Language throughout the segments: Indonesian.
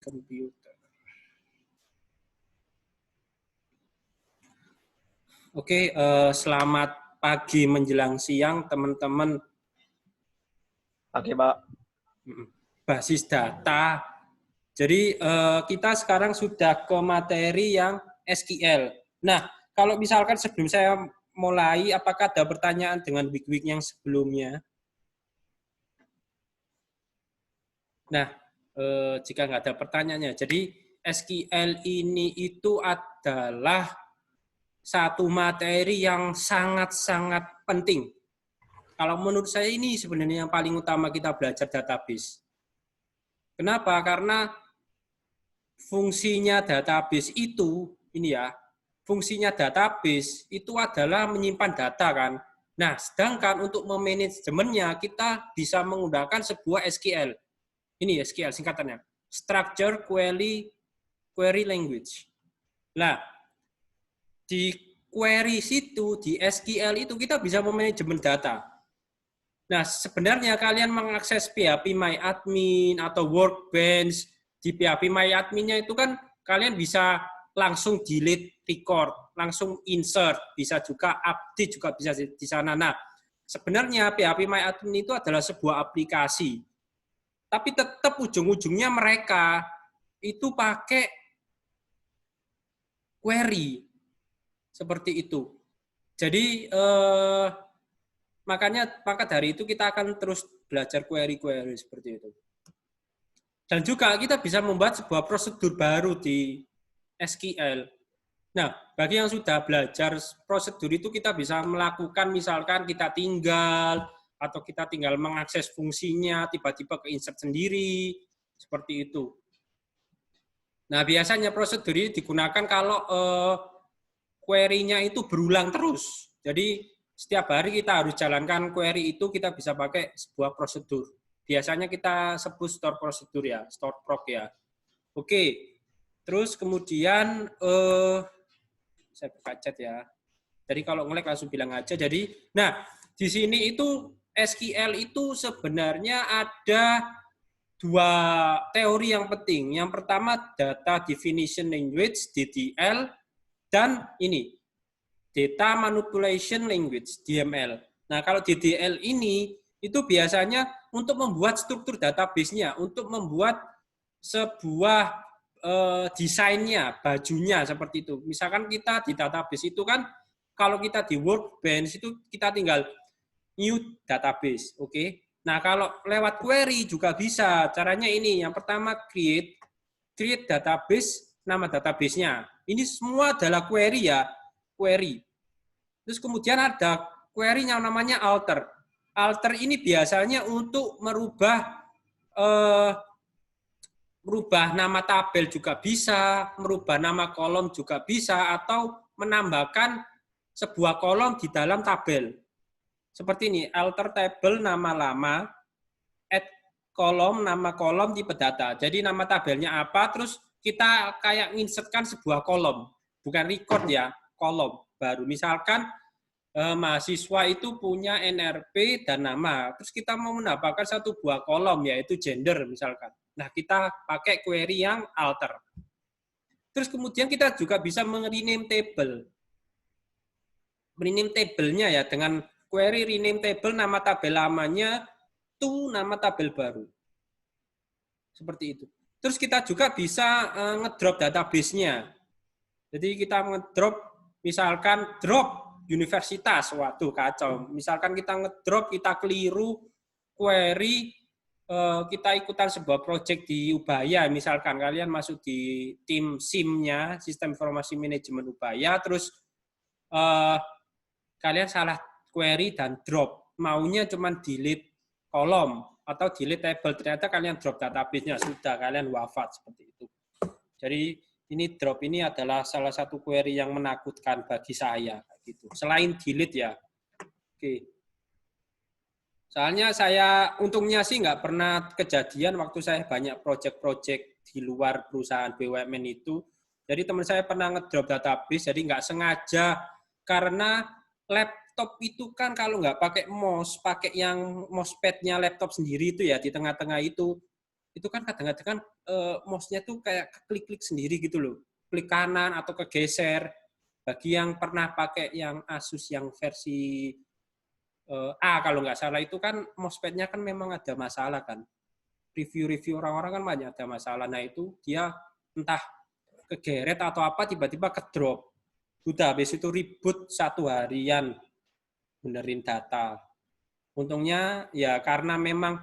komputer. Oke, selamat pagi menjelang siang teman-teman. Oke, Pak. Basis data. Jadi kita sekarang sudah ke materi yang SQL. Nah, kalau misalkan sebelum saya mulai, apakah ada pertanyaan dengan week-week yang sebelumnya? Nah, jika nggak ada pertanyaannya, jadi SQL ini itu adalah satu materi yang sangat-sangat penting. Kalau menurut saya ini sebenarnya yang paling utama kita belajar database. Kenapa? Karena fungsinya database itu, ini ya, fungsinya database itu adalah menyimpan data kan. Nah, sedangkan untuk memanajemennya kita bisa menggunakan sebuah SQL. Ini SQL singkatannya, Structure Query Language. Nah, di query situ, di SQL itu kita bisa memanajemen data. Nah, sebenarnya kalian mengakses PHP-MyAdmin atau Workbench, di PHP-MyAdmin-nya itu kan kalian bisa langsung delete record, langsung insert, bisa juga update juga bisa di sana. Nah, sebenarnya PHP-MyAdmin itu adalah sebuah aplikasi. Tapi tetap ujung-ujungnya mereka itu pakai query. Seperti itu. Jadi maka dari itu kita akan terus belajar query-query seperti itu. Dan juga kita bisa membuat sebuah prosedur baru di SQL. Nah, bagi yang sudah belajar prosedur itu kita bisa melakukan misalkan kita tinggal atau kita tinggal mengakses fungsinya, tiba-tiba ke-insert sendiri, seperti itu. Nah, biasanya prosedur ini digunakan kalau query-nya itu berulang terus. Jadi, setiap hari kita harus jalankan query itu, kita bisa pakai sebuah prosedur. Biasanya kita sebut store prosedur ya, store proc ya. Oke, terus kemudian, saya buka chat ya. Jadi kalau nge-lag langsung bilang aja. Jadi, nah di sini itu SQL itu sebenarnya ada dua teori yang penting. Yang pertama Data Definition Language (DDL) dan ini Data Manipulation Language (DML). Nah kalau DDL ini itu biasanya untuk membuat struktur database-nya, untuk membuat sebuah desainnya, bajunya seperti itu. Misalkan kita di database itu kan kalau kita di Workbench itu kita tinggal new database, oke? Nah, kalau lewat query juga bisa. Caranya ini, yang pertama create database, nama database-nya. Ini semua adalah query ya, query. Terus kemudian ada query yang namanya alter. Alter ini biasanya untuk merubah nama tabel juga bisa, merubah nama kolom juga bisa, atau menambahkan sebuah kolom di dalam tabel. Seperti ini, alter table nama lama, add kolom, nama kolom, tipe data. Jadi nama tabelnya apa, terus kita kayak insertkan sebuah kolom. Bukan record ya, kolom baru. Misalkan mahasiswa itu punya NRP dan nama. Terus kita mau menambahkan satu buah kolom, yaitu gender misalkan. Nah, kita pakai query yang alter. Terus kemudian kita juga bisa rename table. Rename table-nya ya, dengan query rename table, nama tabel lamanya to nama tabel baru. Seperti itu. Terus kita juga bisa ngedrop database-nya. Jadi kita ngedrop, misalkan drop universitas, waduh kacau. Misalkan kita ngedrop, kita keliru query, kita ikutan sebuah project di Ubaya, misalkan kalian masuk di tim SIM-nya, Sistem Informasi Manajemen Ubaya, terus kalian salah query dan drop, maunya cuma delete kolom atau delete table, ternyata kalian drop database-nya, sudah kalian wafat seperti itu. Jadi ini drop ini adalah salah satu query yang menakutkan bagi saya gitu. Selain delete ya. Oke. Soalnya saya untungnya sih nggak pernah kejadian waktu saya banyak project-project di luar perusahaan BUMN itu. Jadi teman saya pernah ngedrop database, jadi nggak sengaja, karena laptop itu kan kalau nggak pakai mouse, pakai yang mousepad-nya laptop sendiri itu ya di tengah-tengah itu itu kan kadang-kadang kan mouse-nya tuh kayak klik-klik sendiri gitu loh. Klik kanan atau kegeser. Bagi yang pernah pakai yang Asus yang versi A kalau nggak salah itu kan mousepad-nya kan memang ada masalah kan. Review-review orang-orang kan banyak ada masalah. Nah itu dia entah kegeret atau apa tiba-tiba kedrop. Udah habis itu ribut 1 harian benerin data. Untungnya ya karena memang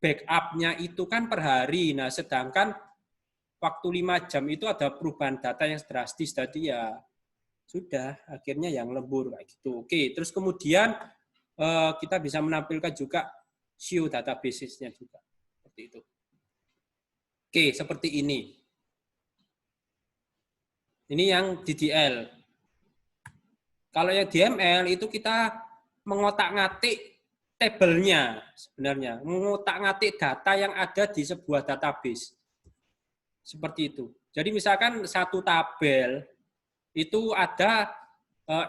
backup-nya itu kan per hari. Nah sedangkan waktu 5 jam itu ada perubahan data yang drastis. Tadi ya sudah akhirnya yang lembur kayak gitu. Oke, terus kemudian kita bisa menampilkan juga SEO database-nya juga seperti itu. Oke, seperti ini. Ini yang DDL. Kalau yang DML itu kita mengotak-ngatik tabelnya sebenarnya, mengotak-ngatik data yang ada di sebuah database. Seperti itu. Jadi misalkan satu tabel itu ada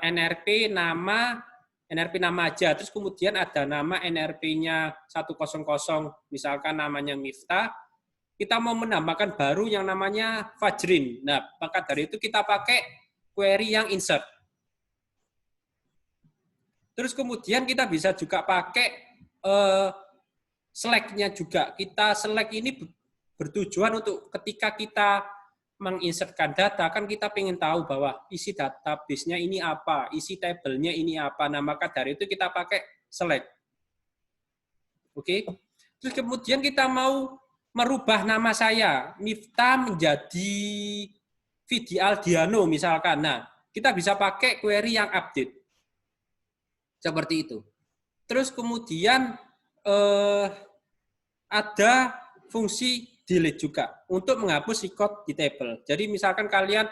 NRP nama aja, terus kemudian ada nama NRP-nya 100, misalkan namanya Miftah, kita mau menambahkan baru yang namanya Fajrin. Nah, maka dari itu kita pakai query yang insert. Terus kemudian kita bisa juga pakai select-nya juga. Kita select ini bertujuan untuk ketika kita menginsertkan data, kan kita ingin tahu bahwa isi database-nya ini apa, isi tabelnya ini apa. Nah, maka dari itu kita pakai select. Oke. Terus kemudian kita mau merubah nama saya, Miftah menjadi Vidi Aldiano misalkan. Nah, kita bisa pakai query yang update. Seperti itu. Terus kemudian ada fungsi delete juga untuk menghapus record di table. Jadi misalkan kalian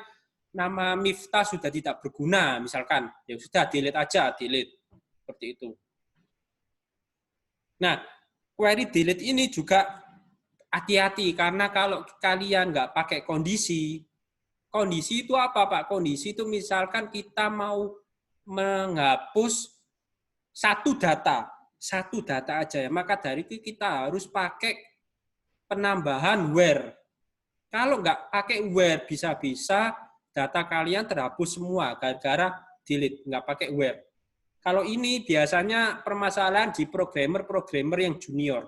nama Miftah sudah tidak berguna, misalkan, ya sudah delete aja, delete. Seperti itu. Nah, query delete ini juga hati-hati karena kalau kalian nggak pakai kondisi itu apa Pak? Kondisi itu misalkan kita mau menghapus satu data aja ya, maka dari itu kita harus pakai penambahan where. Kalau nggak pakai where, bisa-bisa data kalian terhapus semua gara-gara delete, nggak pakai where. Kalau ini biasanya permasalahan di programmer yang junior.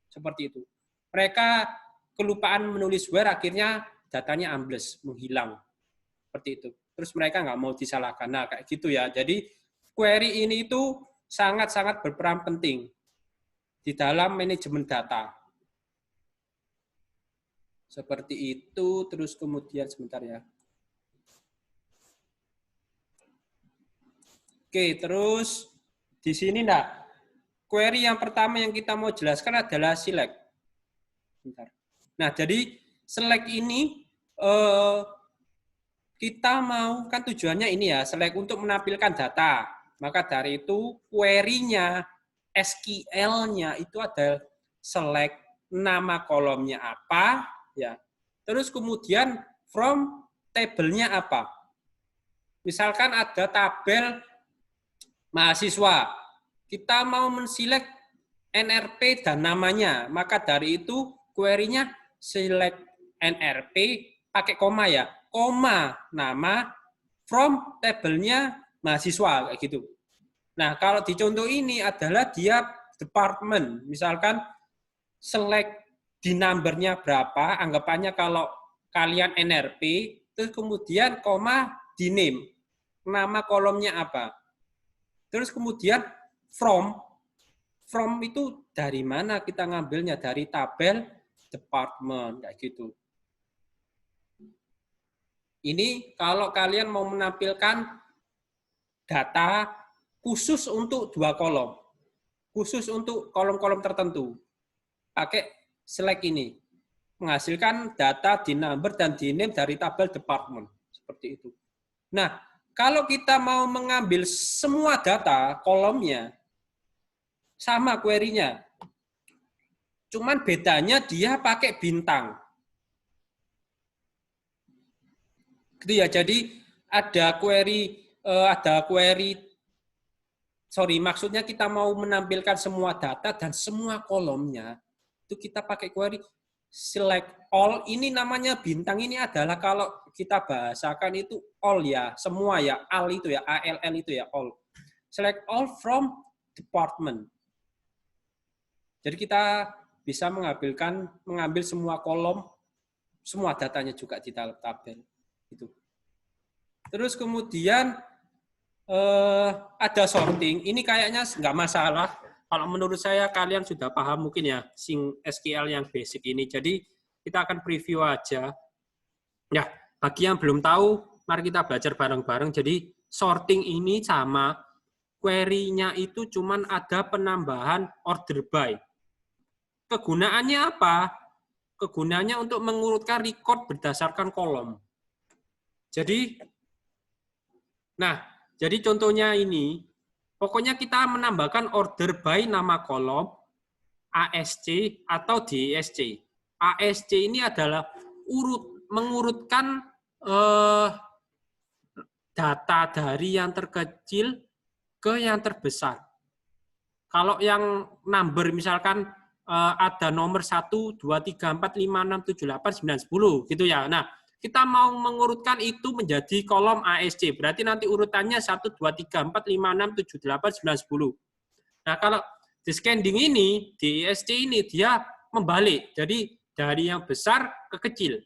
Seperti itu. Mereka kelupaan menulis where, akhirnya datanya ambles, menghilang. Seperti itu. Terus mereka nggak mau disalahkan. Nah, kayak gitu ya. Jadi query ini itu sangat-sangat berperan penting di dalam manajemen data. Seperti itu, terus kemudian sebentar ya. Oke, terus di sini query yang pertama yang kita mau jelaskan adalah select. Bentar. Nah, jadi select ini kita mau, kan tujuannya ini ya, select untuk menampilkan data. Maka dari itu query-nya, SQL-nya itu ada select nama kolomnya apa, ya. Terus kemudian from tabelnya apa. Misalkan ada tabel mahasiswa, kita mau menselect NRP dan namanya, maka dari itu query-nya select NRP pakai koma ya, koma nama from tabelnya mahasiswa kayak gitu. Nah, kalau di contoh ini adalah dia department, misalkan select di numbernya berapa, anggapannya kalau kalian NRP, terus kemudian koma di name, nama kolomnya apa. Terus kemudian from itu dari mana kita ngambilnya, dari tabel department kayak gitu. Ini kalau kalian mau menampilkan data khusus untuk 2 kolom, khusus untuk kolom-kolom tertentu, pakai select ini, menghasilkan data di number dan di name dari tabel department, seperti itu. Nah, kalau kita mau mengambil semua data kolomnya, sama query-nya, cuman bedanya dia pakai bintang. Gitu ya, jadi ada query, maksudnya kita mau menampilkan semua data dan semua kolomnya, itu kita pakai query select all. Ini namanya bintang ini adalah kalau kita bahasakan itu all ya, semua ya, all itu ya, ALL itu ya, all. Select all from department. Jadi kita bisa mengambil semua kolom, semua datanya juga di tabel. Itu. Terus kemudian ada sorting. Ini kayaknya nggak masalah. Kalau menurut saya kalian sudah paham mungkin ya SQL yang basic ini. Jadi kita akan preview aja. Ya, bagi yang belum tahu, mari kita belajar bareng-bareng. Jadi sorting ini sama query-nya itu cuman ada penambahan order by. Kegunaannya apa? Kegunaannya untuk mengurutkan record berdasarkan kolom. Jadi contohnya ini, pokoknya kita menambahkan order by nama kolom, ASC atau DISC. ASC ini adalah mengurutkan data dari yang terkecil ke yang terbesar. Kalau yang number misalkan ada nomor 1, 2, 3, 4, 5, 6, 7, 8, 9, 10 gitu ya. Nah, kita mau mengurutkan itu menjadi kolom ASC. Berarti nanti urutannya 1, 2, 3, 4, 5, 6, 7, 8, 9, 10. Nah, kalau descending ini, di ISC ini, dia membalik. Jadi, dari yang besar ke kecil.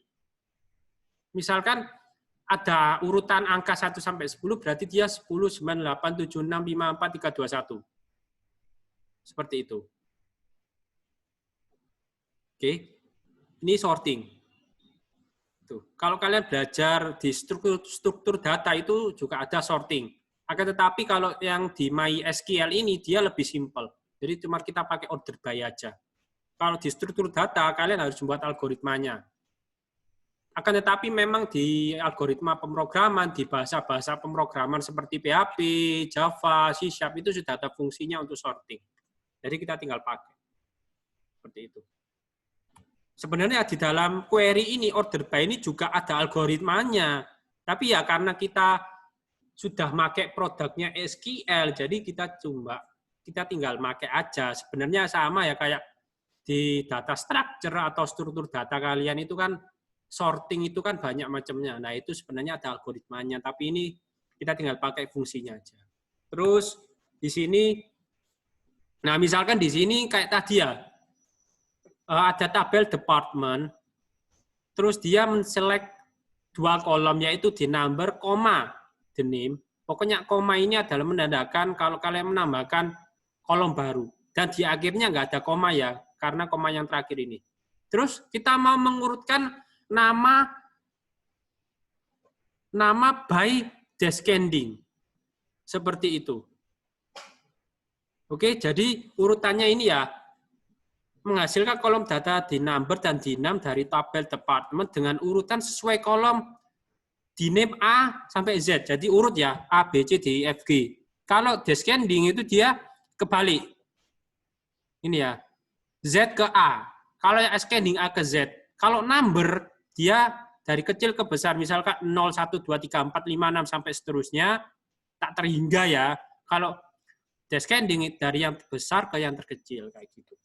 Misalkan ada urutan angka 1 sampai 10, berarti dia 10, 9, 8, 7, 6, 5, 4, 3, 2, 1. Seperti itu. Oke, ini sorting. Tuh. Kalau kalian belajar di struktur data itu juga ada sorting. Akan tetapi kalau yang di MySQL ini dia lebih simpel. Jadi cuma kita pakai order by aja. Kalau di struktur data kalian harus membuat algoritmanya. Akan tetapi memang di algoritma pemrograman, di bahasa-bahasa pemrograman seperti PHP, Java, C# itu sudah ada fungsinya untuk sorting. Jadi kita tinggal pakai. Seperti itu. Sebenarnya di dalam query ini, order by ini juga ada algoritmanya. Tapi ya karena kita sudah pakai produknya SQL, jadi kita tinggal pakai aja. Sebenarnya sama ya kayak di data structure atau struktur data kalian itu kan sorting itu kan banyak macamnya. Nah, itu sebenarnya ada algoritmanya, tapi ini kita tinggal pakai fungsinya aja. Terus di sini, nah misalkan di sini kayak tadi ya, ada tabel department, terus dia men-select 2 kolom, yaitu di number, koma, the name. Pokoknya koma ini adalah menandakan kalau kalian menambahkan kolom baru. Dan di akhirnya nggak ada koma ya, karena koma yang terakhir ini. Terus kita mau mengurutkan nama by descending. Seperti itu. Oke, jadi urutannya ini ya, menghasilkan kolom data di number dan di name dari tabel department dengan urutan sesuai kolom di name A sampai Z. Jadi urut ya, A, B, C, D, E, F, G. Kalau descending itu dia kebalik. Ini ya, Z ke A. Kalau yang ascending A ke Z. Kalau number, dia dari kecil ke besar. Misalkan 0, 1, 2, 3, 4, 5, 6, sampai seterusnya. Tak terhingga ya. Kalau descending dari yang besar ke yang terkecil. Kayak gitu.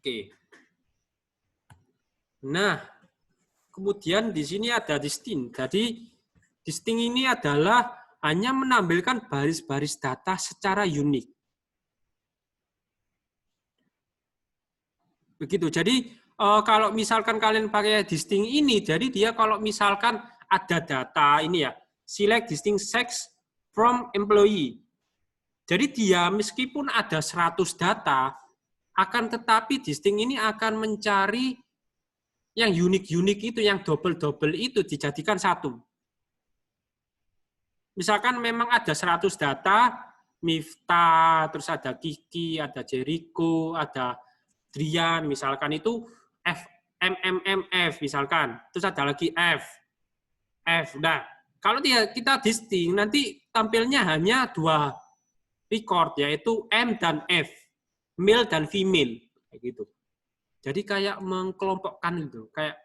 Oke. Nah, kemudian di sini ada distinct. Jadi, distinct ini adalah hanya menampilkan baris-baris data secara unik. Begitu. Jadi, kalau misalkan kalian pakai distinct ini, jadi dia kalau misalkan ada data ini ya, select distinct sex from employee. Jadi dia meskipun ada 100 data, akan tetapi distinct ini akan mencari yang unik-unik itu, yang double-double itu dijadikan satu. Misalkan memang ada 100 data, Miftah, terus ada Kiki, ada Jericho, ada Drian, misalkan itu MMMF, misalkan. Terus ada lagi F. Nah, kalau kita distinct, nanti tampilnya hanya 2 record, yaitu M dan F. Male dan female, kayak gitu. Jadi kayak mengkelompokkan itu, kayak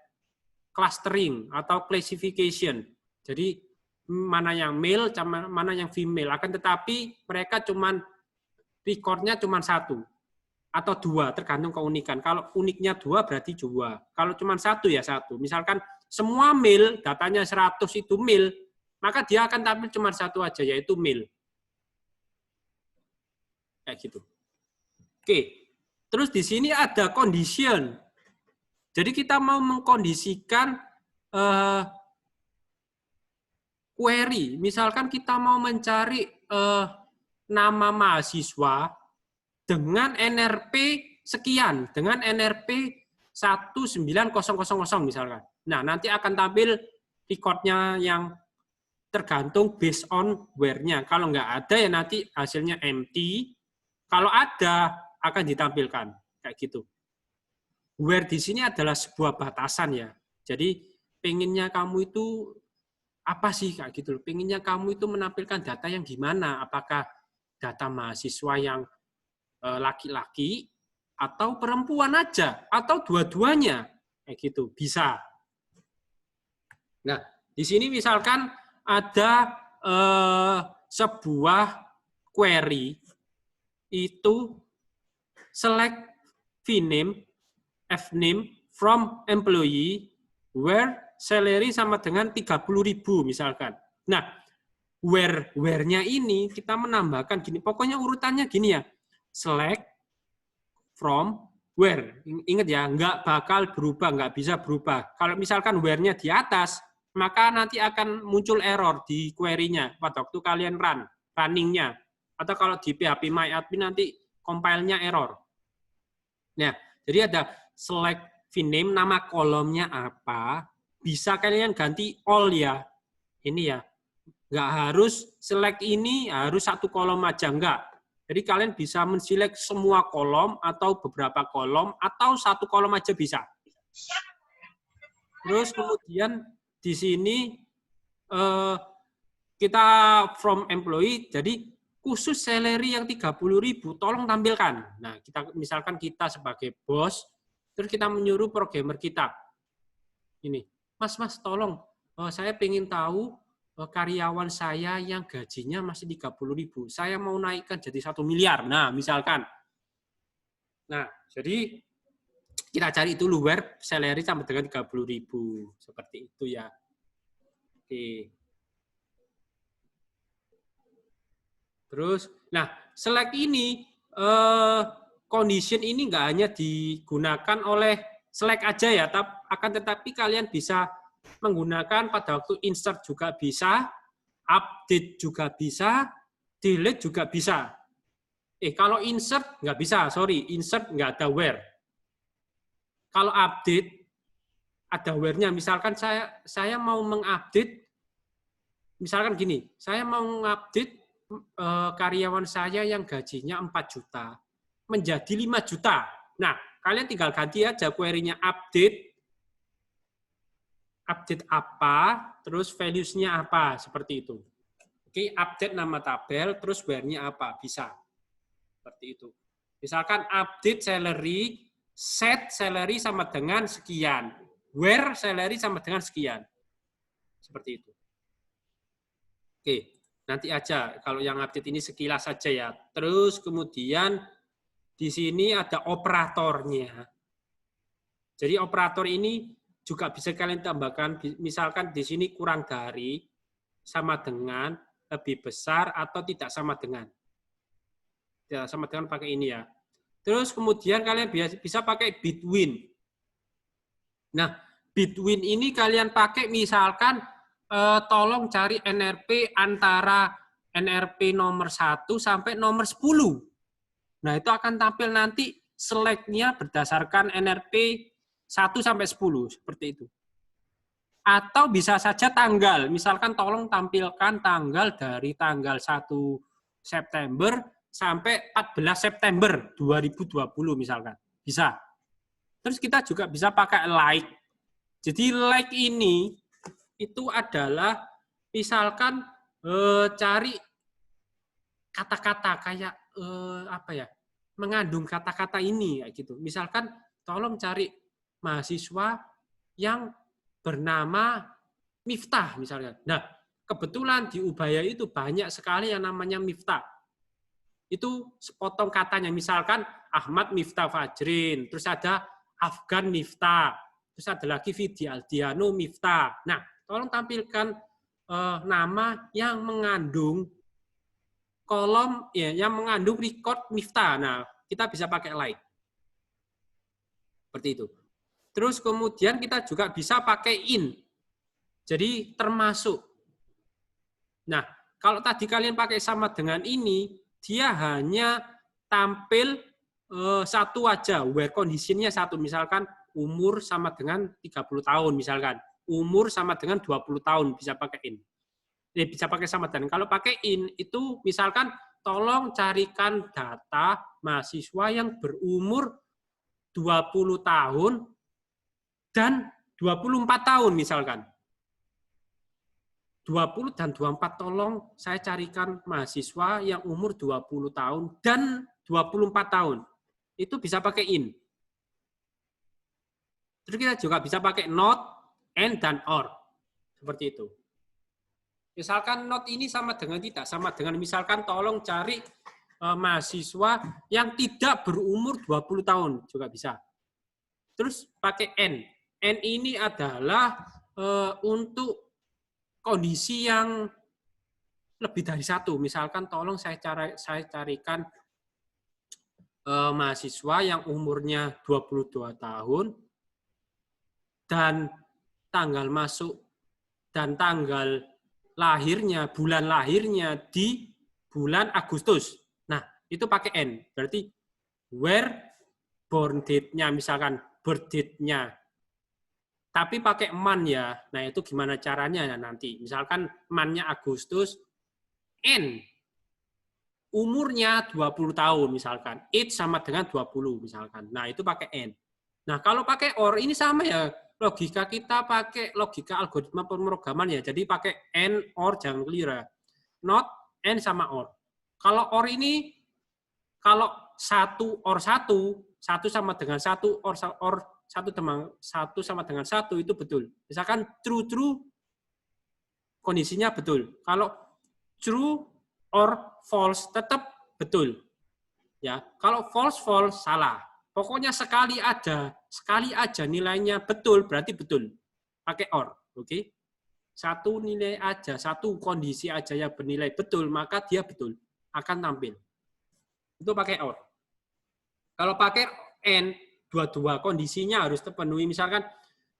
clustering atau classification. Jadi mana yang male, mana yang female. Akan tetapi mereka recordnya cuma 1. atau 2, tergantung keunikan. Kalau uniknya 2 berarti 2. Kalau cuma 1 ya 1. Misalkan semua mil, datanya 100 itu mil, maka dia akan tampil cuma 1 aja, yaitu mil. Kayak gitu. Oke. Terus di sini ada condition. Jadi kita mau mengkondisikan query. Misalkan kita mau mencari nama mahasiswa dengan NRP sekian, dengan NRP 19000 misalkan. Nah, nanti akan tampil recordnya yang tergantung based on where-nya. Kalau nggak ada ya nanti hasilnya empty. Kalau ada akan ditampilkan kayak gitu. Where di sini adalah sebuah batasan ya. Jadi pengennya kamu itu apa sih kayak gitu. Pengennya kamu itu menampilkan data yang gimana? Apakah data mahasiswa yang laki-laki atau perempuan aja atau dua-duanya kayak gitu bisa. Nah, di sini misalkan ada sebuah query itu select vname from employee where salary sama dengan 30.000 misalkan. Nah, where-nya ini kita menambahkan gini, pokoknya urutannya gini ya. Select from where. Ingat ya, nggak bakal berubah, nggak bisa berubah. Kalau misalkan where-nya di atas, maka nanti akan muncul error di query-nya pada waktu kalian running-nya. Atau kalau di PHP MyAdmin nanti compile-nya error. Nah, jadi ada select vname, nama kolomnya apa, bisa kalian ganti all ya. Ini ya, nggak harus select ini, harus satu kolom aja, enggak. Jadi kalian bisa menselect semua kolom atau beberapa kolom atau satu kolom aja bisa. Terus kemudian di sini kita from employee, jadi khusus salary yang 30.000 tolong tampilkan. Nah, kita misalkan kita sebagai bos, terus kita menyuruh programmer kita. Ini, Mas tolong, saya pengen tahu karyawan saya yang gajinya masih 30.000. Saya mau naikkan jadi 1 miliar. Nah, misalkan. Nah, jadi kita cari itu where salary sampai dengan 30.000. Seperti itu ya. Oke. Terus, nah, select ini, condition ini nggak hanya digunakan oleh select aja ya, akan tetapi kalian bisa menggunakan pada waktu insert juga bisa, update juga bisa, delete juga bisa. Kalau insert nggak bisa, sorry, insert nggak ada where. Kalau update ada where-nya. Misalkan saya mau mengupdate, misalkan gini, saya mau mengupdate karyawan saya yang gajinya 4 juta menjadi 5 juta. Nah, kalian tinggal ganti aja query-nya update apa, terus values-nya apa, seperti itu. Oke, update nama tabel, terus where-nya apa, bisa. Seperti itu. Misalkan update salary, set salary sama dengan sekian, where salary sama dengan sekian. Seperti itu. Oke, nanti aja, kalau yang update ini sekilas saja ya. Terus kemudian di sini ada operatornya. Jadi operator ini juga bisa kalian tambahkan, misalkan di sini kurang dari, sama dengan, lebih besar, atau tidak sama dengan. Tidak sama dengan pakai ini ya. Terus kemudian kalian bisa pakai between. Nah, between ini kalian pakai misalkan, tolong cari NRP antara NRP nomor 1 sampai nomor 10. Nah, itu akan tampil nanti select-nya berdasarkan NRP 1 sampai 10, seperti itu. Atau bisa saja tanggal, misalkan tolong tampilkan tanggal dari tanggal 1 September sampai 14 September 2020 misalkan. Bisa. Terus kita juga bisa pakai like. Jadi like ini itu adalah misalkan cari kata-kata kayak apa ya? Mengandung kata-kata ini kayak gitu. Misalkan tolong cari mahasiswa yang bernama Miftah misalnya. Nah, kebetulan di Ubaya itu banyak sekali yang namanya Miftah. itu sepotong katanya. Misalkan Ahmad Miftah Fajrin, terus ada Afgan Miftah, terus ada lagi Vidi Aldiano Miftah. Nah, tolong tampilkan nama yang mengandung kolom ya, yang mengandung record Miftah. Nah, kita bisa pakai like. Seperti itu. Terus kemudian kita juga bisa pakai in. Jadi termasuk. Nah, kalau tadi kalian pakai sama dengan ini, dia hanya tampil satu aja, where conditionnya satu. Misalkan umur sama dengan 30 tahun, misalkan. Umur sama dengan 20 tahun, bisa pakai in. Bisa pakai sama dan. Kalau pakai in, itu misalkan tolong carikan data mahasiswa yang berumur 20 tahun dan 24 tahun misalkan. 20 dan 24 tolong saya carikan mahasiswa yang umur 20 tahun dan 24 tahun. Itu bisa pakai in. Terus kita juga bisa pakai not, and, dan or. Seperti itu. Misalkan not ini sama dengan tidak, sama dengan misalkan tolong cari mahasiswa yang tidak berumur 20 tahun juga bisa. Terus pakai n. N ini adalah untuk kondisi yang lebih dari satu. Misalkan tolong saya carikan mahasiswa yang umurnya 22 tahun dan tanggal masuk dan tanggal lahirnya, bulan lahirnya di bulan Agustus. Nah, itu pakai N. Berarti where born date-nya, misalkan birth date-nya. Tapi pakai man ya. Nah, itu gimana caranya ya nanti. Misalkan man-nya Agustus, N. Umurnya 20 tahun misalkan. Age sama dengan 20 misalkan. Nah, itu pakai N. Nah, kalau pakai OR ini sama ya. Logika kita pakai logika algoritma pemrograman ya. Jadi pakai N, OR, jangan keliru ya. Not, N sama OR. Kalau OR ini, kalau 1 OR 1, 1 sama dengan 1, OR 1 sama dengan 1 itu betul. Misalkan true, kondisinya betul. Kalau true or false tetap betul. Ya, kalau false salah. Pokoknya sekali aja nilainya betul berarti betul. Pakai or, oke? Satu nilai aja, satu kondisi aja yang bernilai betul, maka dia betul akan tampil. Itu pakai or. Kalau pakai n, dua-dua kondisinya harus terpenuhi. Misalkan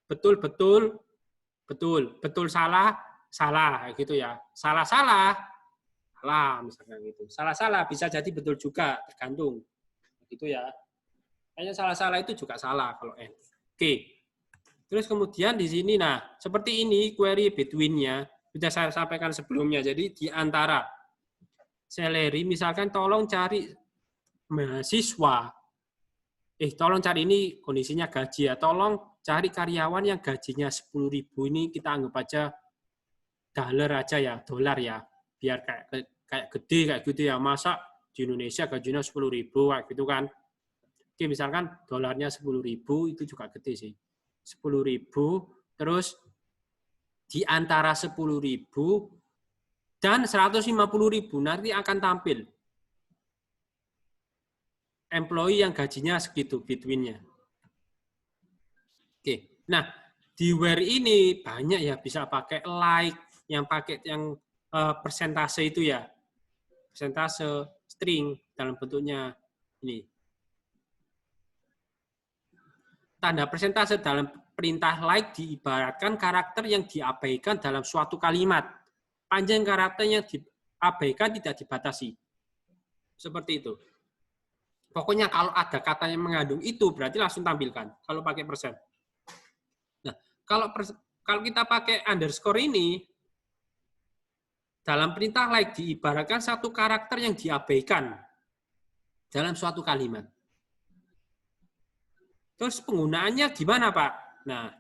betul salah gitu ya. Salah misalkan gitu. Salah bisa jadi betul juga, tergantung. Gitu ya. Kayaknya salah itu juga salah kalau n. Oke. Terus kemudian di sini, nah seperti ini query between-nya sudah saya sampaikan sebelumnya. Jadi di antara salary, misalkan tolong cari mahasiswa. Tolong cari ini kondisinya gaji ya. Tolong cari karyawan yang gajinya 10.000 ini kita anggap aja dolar aja ya, dolar ya. Biar kayak gede kayak gitu ya. Masa di Indonesia gajinya 10.000 kayak gitu kan. Oke, misalkan dolarnya 10.000 itu juga gede sih. 10.000 terus di antara 10.000 dan 150.000 nanti akan tampil employee yang gajinya segitu between-nya. Oke. Nah, di where ini banyak ya bisa pakai like, yang persentase itu ya. Persentase string dalam bentuknya ini. Tanda persentase dalam perintah like diibaratkan karakter yang diabaikan dalam suatu kalimat. Panjang karakter yang diabaikan tidak dibatasi. Seperti itu. Pokoknya kalau ada kata yang mengandung itu, berarti langsung tampilkan. Kalau pakai persen. Nah, kalau kita pakai underscore ini, dalam perintah like diibaratkan satu karakter yang diabaikan dalam suatu kalimat. Terus penggunaannya gimana, Pak? Nah,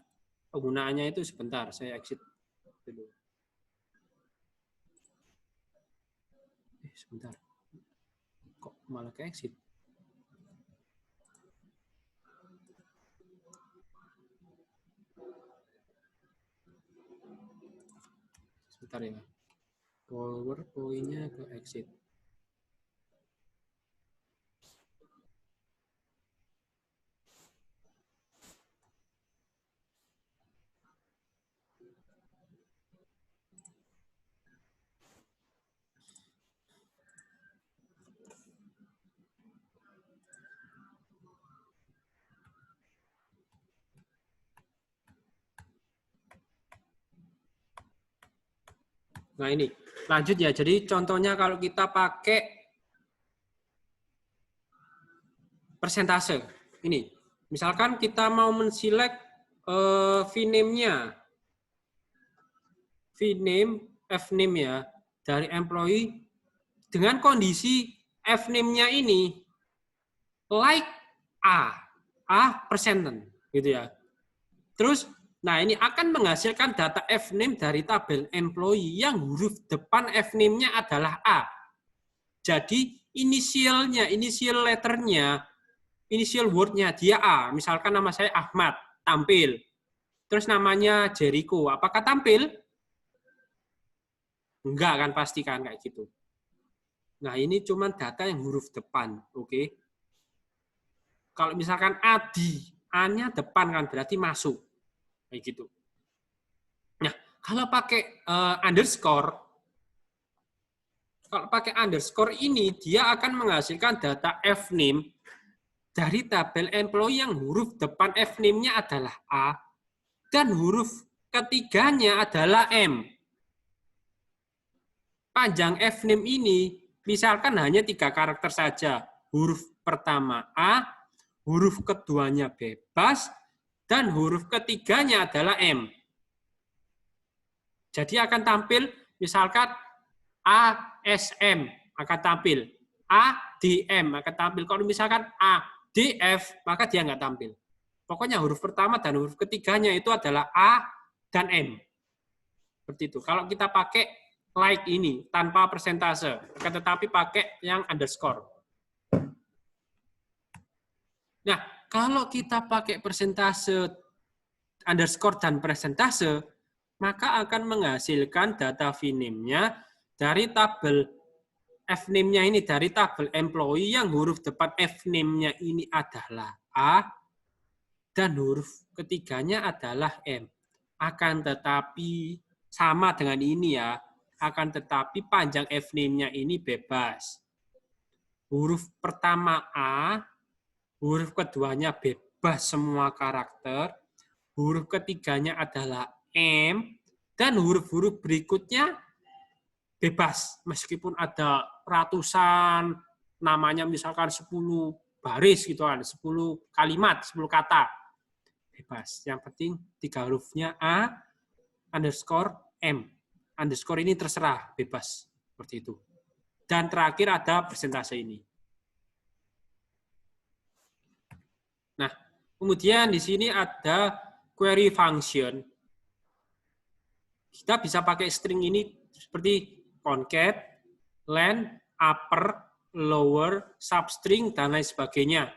penggunaannya itu sebentar, saya exit dulu. Sebentar. Kok malah ke exit? Sebentar ya. PowerPoint-nya ke exit. Nah ini, lanjut ya. Jadi contohnya kalau kita pakai persentase. Ini, misalkan kita mau menselect VName-nya. VName, FName ya, dari employee dengan kondisi FName-nya ini like A percenten gitu ya. Terus, nah ini akan menghasilkan data FName dari tabel employee yang huruf depan FName-nya adalah A. Jadi inisialnya, inisial letternya, inisial word-nya dia A. Misalkan nama saya Ahmad, tampil. Terus namanya Jericho, apakah tampil? Enggak kan, pasti kan kayak gitu. Nah ini cuma data yang huruf depan, oke? Kalau misalkan Adi, A-nya depan kan berarti masuk, kayak gitu. Nah kalau pakai underscore, ini dia akan menghasilkan data FName dari tabel employee yang huruf depan FName-nya adalah A dan huruf ketiganya adalah M. Panjang FName ini misalkan hanya 3 karakter saja. Huruf pertama A, huruf keduanya bebas, dan huruf ketiganya adalah M. Jadi akan tampil misalkan ASM akan tampil, ADM akan tampil. Kalau misalkan ADF maka dia nggak tampil. Pokoknya huruf pertama dan huruf ketiganya itu adalah A dan M. Seperti itu. Kalau kita pakai like ini tanpa persentase, tetapi pakai yang underscore. Nah, kalau kita pakai persentase, underscore dan persentase, maka akan menghasilkan data VName-nya dari tabel FName-nya ini, dari tabel employee yang huruf depan FName-nya ini adalah A dan huruf ketiganya adalah M. Akan tetapi sama dengan ini ya, akan tetapi panjang FName-nya ini bebas. Huruf pertama A, huruf keduanya bebas semua karakter, huruf ketiganya adalah M, dan huruf-huruf berikutnya bebas. Meskipun ada ratusan, namanya misalkan 10 baris gitu kan, 10 kalimat, 10 kata. Bebas. Yang penting 3 hurufnya A, underscore, M. Underscore ini terserah, bebas. Seperti itu. Dan terakhir ada persentase ini. Nah, kemudian di sini ada query function. Kita bisa pakai string ini seperti concat, len, upper, lower, substring, dan lain sebagainya.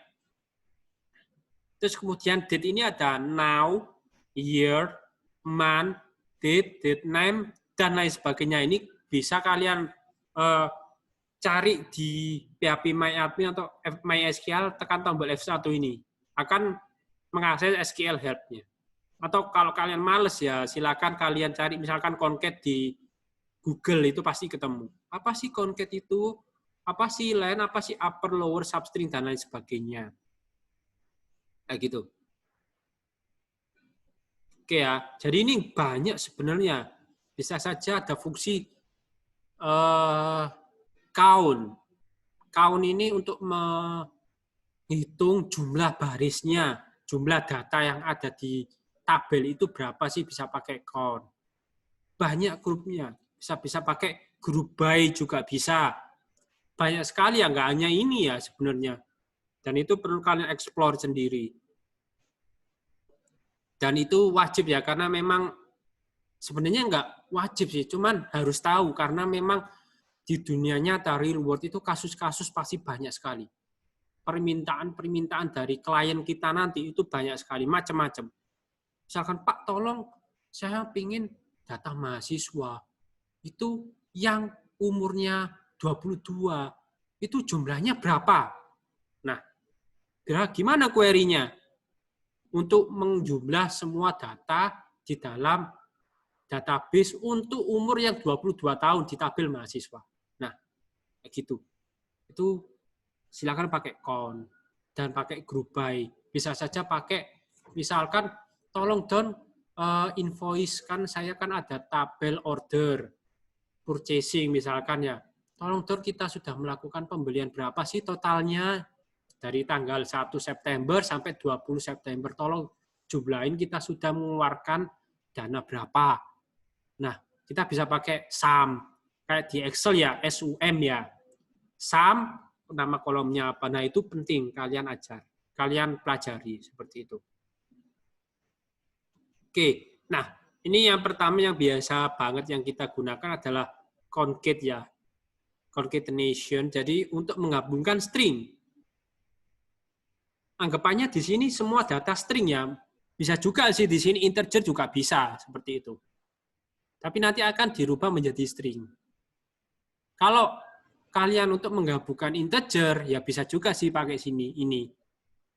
Terus kemudian date ini ada now, year, month, date name, dan lain sebagainya. Ini bisa kalian cari di PHP MyAdmin atau MySQL, tekan tombol F1 ini. Akan mengakses SQL help-nya. Atau kalau kalian males ya, silakan kalian cari misalkan concat di Google, itu pasti ketemu. Apa sih concat itu? Apa sih len? Apa sih upper, lower, substring, dan lain sebagainya. Kayak gitu. Oke ya, jadi ini banyak sebenarnya. Bisa saja ada fungsi count. Count ini untuk menghitung jumlah barisnya, jumlah data yang ada di tabel itu berapa sih, bisa pakai count. Banyak grupnya, bisa pakai group by juga bisa. Banyak sekali ya, nggak hanya ini ya sebenarnya. Dan itu perlu kalian explore sendiri. Dan itu wajib ya, karena memang sebenarnya nggak wajib sih, cuman harus tahu karena memang di dunia nyata real world itu kasus-kasus pasti banyak sekali. Permintaan dari klien kita nanti itu banyak sekali, macam-macam. Misalkan, Pak, tolong saya ingin data mahasiswa itu yang umurnya 22, itu jumlahnya berapa? Nah, gimana query-nya? Untuk menjumlah semua data di dalam database untuk umur yang 22 tahun di tabel mahasiswa. Nah, kayak gitu. Itu silakan pakai count dan pakai group by. Bisa saja pakai, misalkan, tolong Don, invoice kan saya kan ada tabel order. purchasing misalkan ya. Tolong Dor, kita sudah melakukan pembelian berapa sih totalnya dari tanggal 1 September sampai 20 September. Tolong jumlahin kita sudah mengeluarkan dana berapa. Nah, kita bisa pakai SUM. Kayak di Excel ya, SUM ya. SUM, nama kolomnya apa. Nah, itu penting kalian pelajari seperti itu. Oke, nah ini yang pertama yang biasa banget yang kita gunakan adalah concate ya. Concatenation, jadi untuk menggabungkan string. Anggapannya di sini semua data string ya. Bisa juga sih di sini integer juga bisa seperti itu. Tapi nanti akan dirubah menjadi string. Kalau kalian untuk menggabungkan integer ya bisa juga sih pakai sini ini.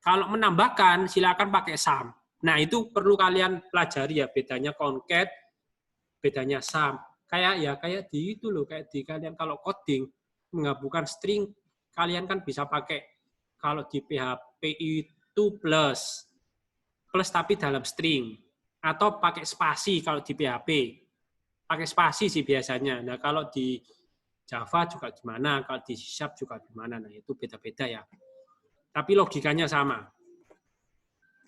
Kalau menambahkan silakan pakai sum. Nah, itu perlu kalian pelajari ya bedanya concate, bedanya sum. Kayak di itu loh, kayak di kalian kalau coding menggabungkan string kalian kan bisa pakai kalau di PHP itu plus tapi dalam string atau pakai spasi kalau di PHP. Pakai spasi sih biasanya. Nah, kalau di Java juga gimana, kalau di C# juga gimana. Nah, itu beda-beda ya. Tapi logikanya sama.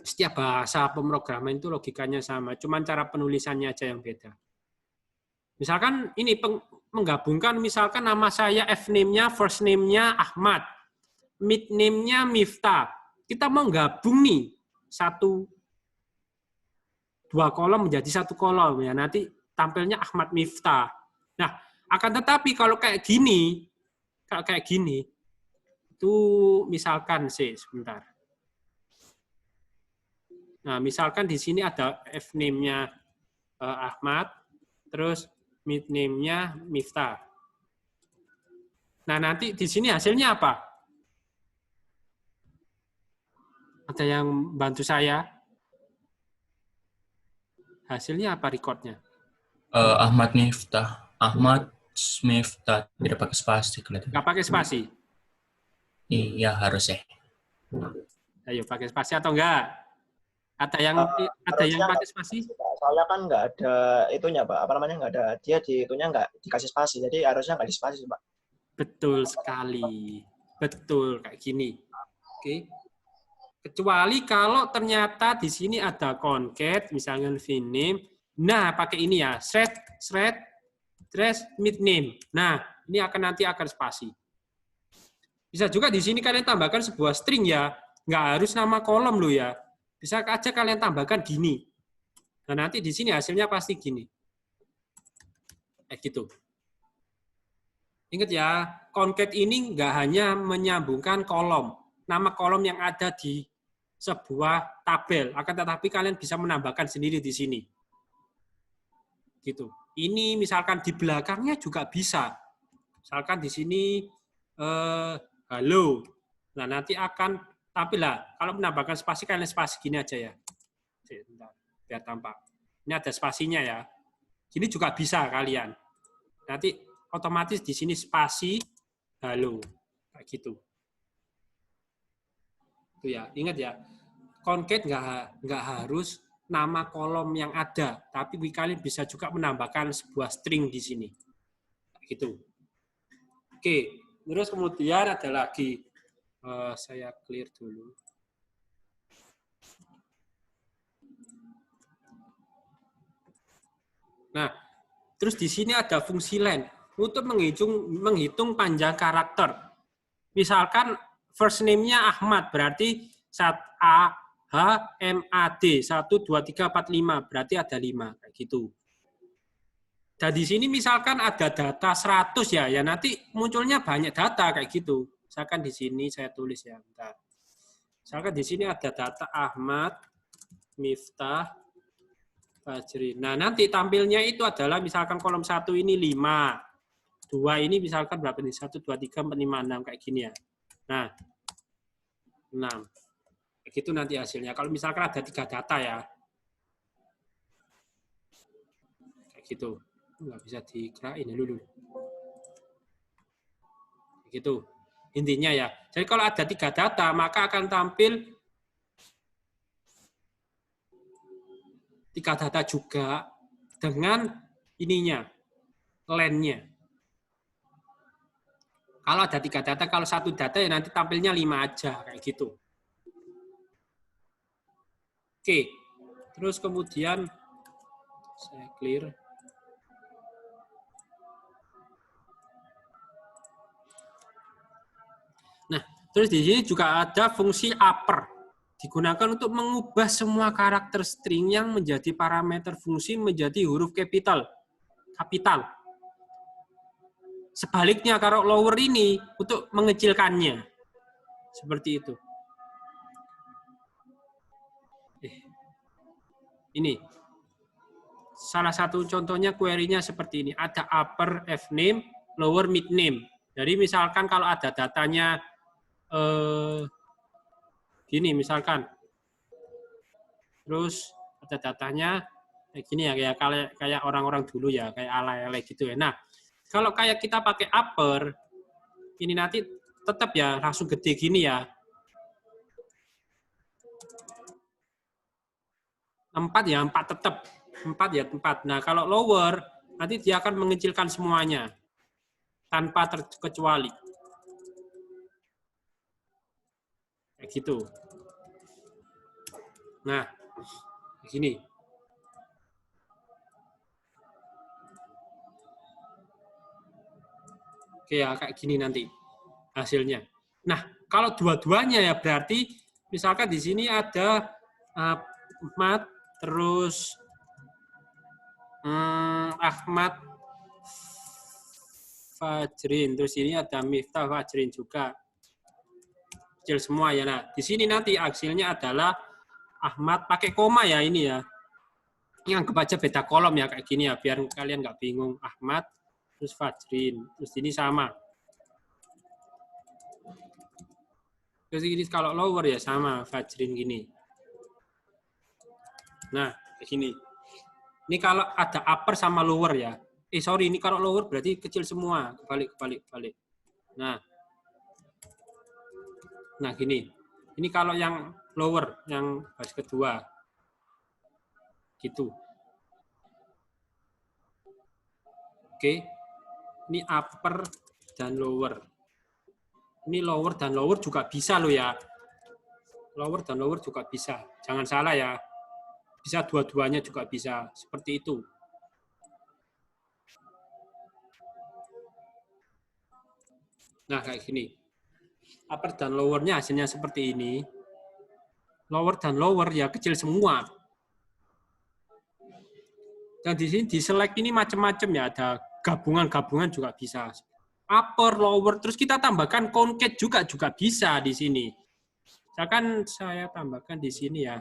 Setiap bahasa pemrograman itu logikanya sama, cuman cara penulisannya aja yang beda. Misalkan ini menggabungkan misalkan nama saya F-name-nya, first name-nya Ahmad, mid name-nya Miftah. Kita mau gabung nih dua kolom menjadi satu kolom ya. Nanti tampilnya Ahmad Miftah. Nah, akan tetapi kalau kayak gini itu misalkan sebentar. Nah, misalkan di sini ada F-name-nya Ahmad, terus mid name-nya Miftah. Nah, nanti di sini hasilnya apa? Ada yang bantu saya? Hasilnya apa record-nya? Ahmad Miftah. Ahmad Miftah. Tidak pakai spasi. Nggak pakai spasi? Iya, harus ya. Ayo, pakai spasi atau enggak? Ada yang pakai spasi? Soalnya kan nggak ada itunya, Pak. Apa namanya, nggak ada, dia di itunya nggak dikasih spasi. Jadi harusnya nggak dispasi, Pak. Betul sekali. Betul, kayak gini. Oke. Kecuali kalau ternyata di sini ada concate, misalnya vname. Nah, pakai ini ya, thread, mid name. Nah, ini nanti akan spasi. Bisa juga di sini kalian tambahkan sebuah string ya. Nggak harus nama kolom loh ya. Bisa aja kalian tambahkan gini. Nah, nanti di sini hasilnya pasti gini. Gitu. Ingat ya, concate ini nggak hanya menyambungkan kolom. Nama kolom yang ada di sebuah tabel. Akan tetapi kalian bisa menambahkan sendiri di sini. Gitu. Ini misalkan di belakangnya juga bisa. Misalkan di sini halo. Nah, nanti akan tampil lah. Kalau menambahkan spasi, kalian spasi gini aja ya. Bentar, biar tampak. Ini ada spasinya ya. Gini juga bisa kalian. Nanti otomatis di sini spasi halo. Kayak gitu. Itu ya. Ingat ya. Concate nggak harus nama kolom yang ada, tapi kalian bisa juga menambahkan sebuah string di sini. Kayak gitu. Oke. Terus kemudian ada lagi. Saya clear dulu. Nah, terus di sini ada fungsi len untuk menghitung panjang karakter. Misalkan first name-nya Ahmad, berarti A, H, M, A, D, 1, 2, 3, 4, 5, berarti ada 5, kayak gitu. Dan di sini misalkan ada data 100 ya nanti munculnya banyak data kayak gitu. Misalkan di sini saya tulis ya, bentar. Misalkan di sini ada data Ahmad, Miftah, Fajri. Nah, nanti tampilnya itu adalah misalkan kolom 1 ini 5. 2 ini misalkan berapa nih? 1, 2, 3, 4, 5, 6 kayak gini ya. Nah, 6. Kayak gitu nanti hasilnya. Kalau misalkan ada 3 data ya. Kayak gitu. Nggak bisa dikerain dulu. Kayak gitu. Intinya ya. Jadi kalau ada 3 data, maka akan tampil 3 data juga dengan ininya, len-nya. Kalau ada 3 data, kalau 1 data ya nanti tampilnya 5 aja, kayak gitu. Oke, terus kemudian saya clear. Nah, terus di sini juga ada fungsi upper. Digunakan untuk mengubah semua karakter string yang menjadi parameter fungsi menjadi huruf kapital. Sebaliknya kalau lower ini untuk mengecilkannya. Seperti itu. Ini. Salah satu contohnya query-nya seperti ini. Ada upper fname, lower midname. Jadi misalkan kalau ada datanya gini misalkan, terus ada datanya kayak gini ya, kayak orang-orang dulu ya, kayak ala-ala gitu ya. Nah, kalau kayak kita pakai upper, ini nanti tetap ya langsung gede gini ya. 4 ya, 4 tetap. 4 ya, 4. Nah, kalau lower, nanti dia akan mengecilkan semuanya tanpa terkecuali. Kayak gitu. Nah, begini. Oke ya, kayak gini nanti hasilnya. Nah, kalau dua-duanya ya berarti misalkan di sini ada Ahmad, terus Ahmad Fajrin, terus ini ada Miftah Fajrin juga. Kecil semua ya. Nah, di sini nanti hasilnya adalah Ahmad pakai koma ya ini ya. Yang kebaca beda kolom ya kayak gini ya, biar kalian nggak bingung. Ahmad, terus Fajrin, terus ini sama. Terus ini kalau lower ya sama Fajrin gini. Nah, kayak gini. Ini kalau ada upper sama lower ya. Sorry, ini kalau lower berarti kecil semua. Kebalik. Nah, gini. Ini kalau yang lower, yang baris kedua. Gitu. Oke. Ini upper dan lower. Ini lower dan lower juga bisa loh ya. Lower dan lower juga bisa. Jangan salah ya. Bisa dua-duanya juga bisa. Seperti itu. Nah, kayak gini. Upper dan lower-nya hasilnya seperti ini. Lower dan lower ya kecil semua. Dan di sini di select ini macam-macam ya, ada gabungan-gabungan juga bisa. Upper, lower, terus kita tambahkan concat juga bisa di sini. Misalkan saya tambahkan di sini ya,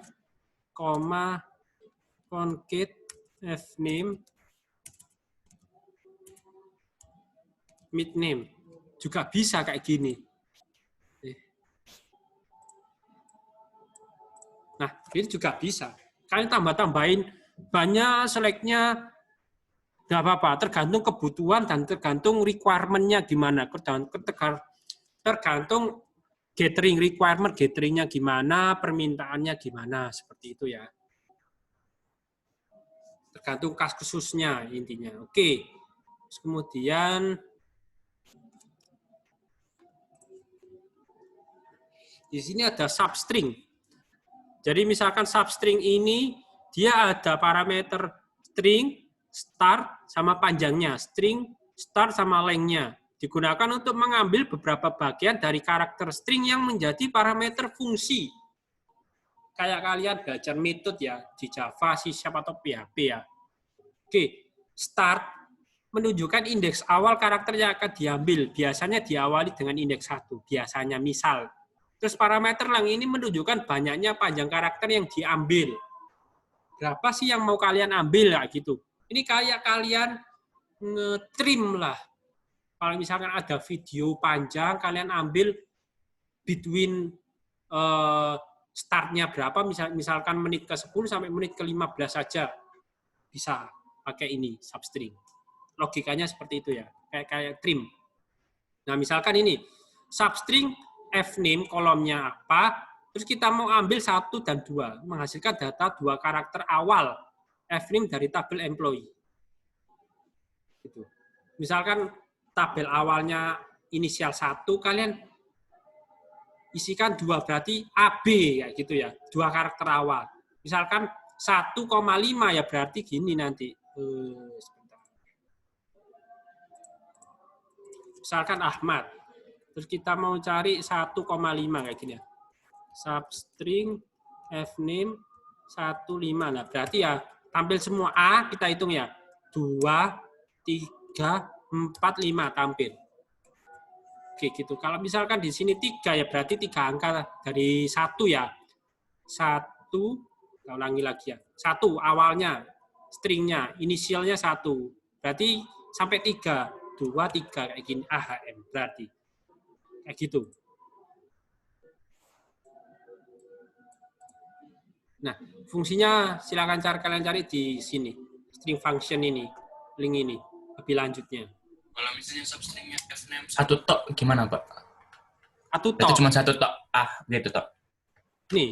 koma concat fname midname juga bisa kayak gini. Nah, ini juga bisa. Kalian tambah-tambahin banyak select-nya, nggak apa-apa. Tergantung kebutuhan dan tergantung requirement-nya gimana. Tergantung gathering requirement, gathering-nya gimana, permintaannya gimana, seperti itu ya. Tergantung kas khususnya intinya. Oke. Terus kemudian di sini ada substring. Jadi misalkan substring ini dia ada parameter string, start, sama panjangnya. String, start, sama length-nya. Digunakan untuk mengambil beberapa bagian dari karakter string yang menjadi parameter fungsi. Kayak kalian belajar metode ya, di Java, C# atau PHP ya. Oke, start menunjukkan indeks awal karakter yang akan diambil. Biasanya diawali dengan indeks 1. Biasanya misal. Terus parameter length ini menunjukkan banyaknya panjang karakter yang diambil. Berapa sih yang mau kalian ambil ya gitu. Ini kayak kalian nge-trim lah. Kalau misalkan ada video panjang, kalian ambil between startnya berapa, misalkan menit ke 10 sampai menit ke 15 saja. Bisa pakai ini, substring. Logikanya seperti itu ya, kayak trim. Nah, misalkan ini, substring fname kolomnya apa, terus kita mau ambil 1 dan 2, menghasilkan data 2 karakter awal fname dari tabel employee. Gitu. Misalkan tabel awalnya inisial 1, kalian isikan 2, berarti AB kayak gitu ya. 2 karakter awal. Misalkan 1,5 ya berarti gini nanti. Sebentar. Misalkan Ahmad. Terus kita mau cari 1,5 kayak gini ya. Substring fname 15. Nah, berarti ya tampil semua A, kita hitung ya. 2, 3, 4, 5 tampil. Oke, gitu. Kalau misalkan di sini 3 ya berarti 3 angka dari 1 ya. 1, kita ulangi lagi ya. 1 awalnya, stringnya, inisialnya 1. Berarti sampai 3. 2, 3 kayak gini. AHM berarti. Kayak gitu. Nah, fungsinya silakan kalian cari di sini. String function ini, link ini, lebih lanjutnya. Kalau misalnya substringnya fname 1 tok gimana, Pak? Atau Itu tok. cuma 1 tok. Gitu tok. Nih.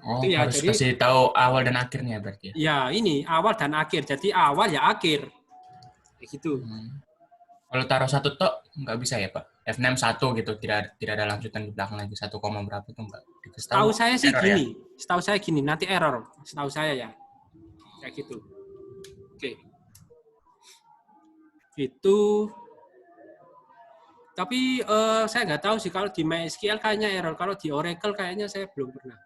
Oh, Itu ya, harus jadi, kasih tahu awal dan akhirnya berarti. Ya, ini awal dan akhir. Jadi awal ya akhir. Kayak gitu. Kalau taruh 1 tok nggak bisa ya, Pak? Fname 1 gitu, tidak ada lanjutan di belakang lagi 1, berapa itu nggak. Setahu saya sih error, gini. ya? Setahu saya gini, nanti error. Setahu saya ya. Kayak gitu. Oke. Itu. Tapi saya nggak tahu sih kalau di MySQL kayaknya error. Kalau di Oracle kayaknya saya belum pernah.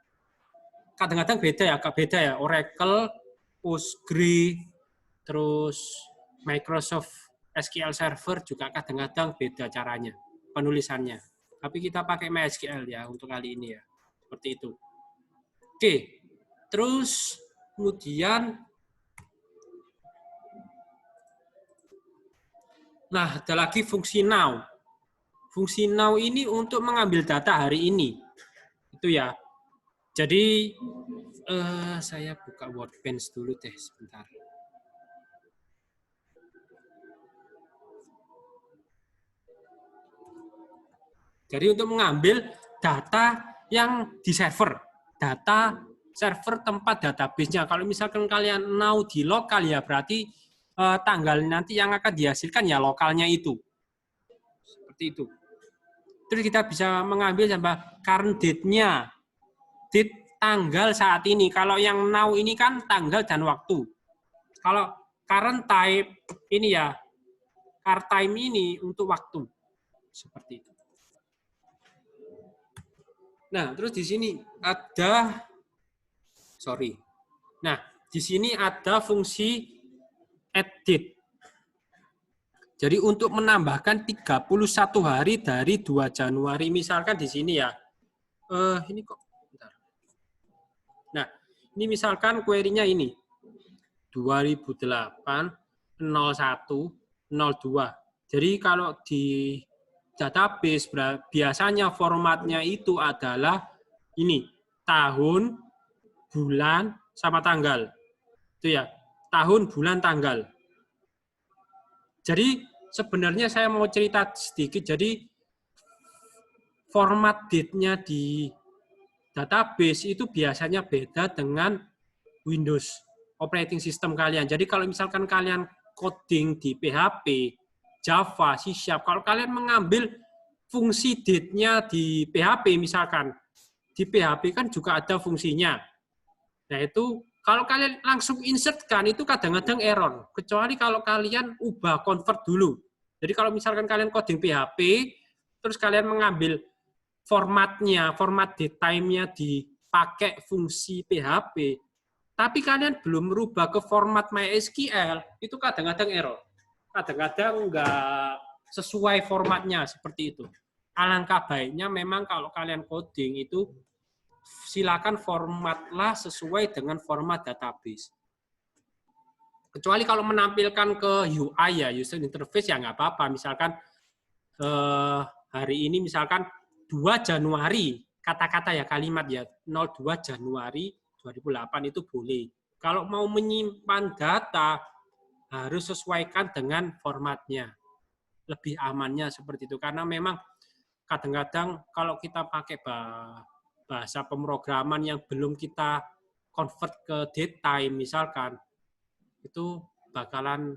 Kadang-kadang beda ya, agak beda ya. Oracle, Postgre, terus Microsoft SQL Server juga kadang-kadang beda caranya, penulisannya. Tapi kita pakai MySQL ya untuk kali ini ya. Seperti itu. Oke. Terus kemudian nah, ada lagi fungsi now. Fungsi now ini untuk mengambil data hari ini. Itu ya. Jadi saya buka Workbench dulu deh sebentar. Jadi untuk mengambil data yang di server, data server tempat database-nya. Kalau misalkan kalian now di lokal ya berarti tanggal nanti yang akan dihasilkan ya lokalnya itu. Seperti itu. Terus kita bisa mengambil sampai current date-nya. Date tanggal saat ini. Kalau yang now ini kan tanggal dan waktu. Kalau current time ini ya, current time ini untuk waktu. Seperti itu. Nah, terus di sini ada, Nah, di sini ada fungsi edit. Jadi untuk menambahkan 31 hari dari 2 Januari, misalkan di sini ya. Ini kok. Bentar. Nah, ini misalkan query-nya ini. 2008, 01, 02. Jadi kalau di database biasanya formatnya itu adalah ini, tahun, bulan, sama tanggal. Itu ya, tahun, bulan, tanggal. Jadi sebenarnya saya mau cerita sedikit, jadi format date-nya di database itu biasanya beda dengan Windows operating system kalian. Jadi kalau misalkan kalian coding di PHP, Java, C#, kalau kalian mengambil fungsi date-nya di PHP misalkan, di PHP kan juga ada fungsinya. Nah itu kalau kalian langsung insert-kan itu kadang-kadang error. Kecuali kalau kalian ubah convert dulu. Jadi kalau misalkan kalian coding PHP, terus kalian mengambil formatnya, format date time-nya dipakai fungsi PHP, tapi kalian belum merubah ke format MySQL, itu kadang-kadang error. Kadang-kadang nggak sesuai formatnya seperti itu. Alangkah baiknya memang kalau kalian coding itu silakan formatlah sesuai dengan format database. Kecuali kalau menampilkan ke UI ya, user interface ya nggak apa-apa. Misalkan hari ini misalkan 2 Januari, kata-kata ya kalimat ya, 02 Januari 2008 itu boleh. Kalau mau menyimpan data harus sesuaikan dengan formatnya. Lebih amannya seperti itu. Karena memang kadang-kadang kalau kita pakai bahasa pemrograman yang belum kita convert ke date time misalkan, itu bakalan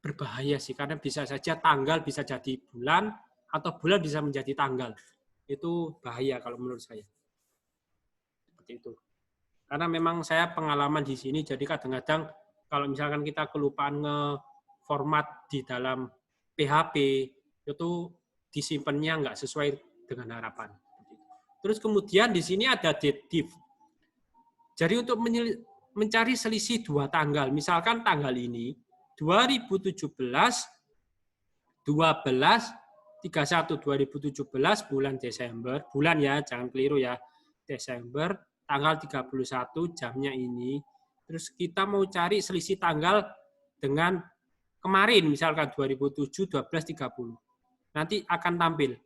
berbahaya sih, karena bisa saja tanggal bisa jadi bulan, atau bulan bisa menjadi tanggal. Itu bahaya kalau menurut saya. Seperti itu. Karena memang saya pengalaman di sini, jadi kadang-kadang kalau misalkan kita kelupaan nge-format di dalam PHP, itu disimpannya nggak sesuai dengan harapan. Terus kemudian di sini ada div. Jadi untuk mencari selisih dua tanggal, misalkan tanggal ini 2017 12 31 2017 bulan Desember, bulan ya, jangan keliru ya. Desember tanggal 31 jamnya ini. Terus kita mau cari selisih tanggal dengan kemarin misalkan 2007 12 30. Nanti akan tampil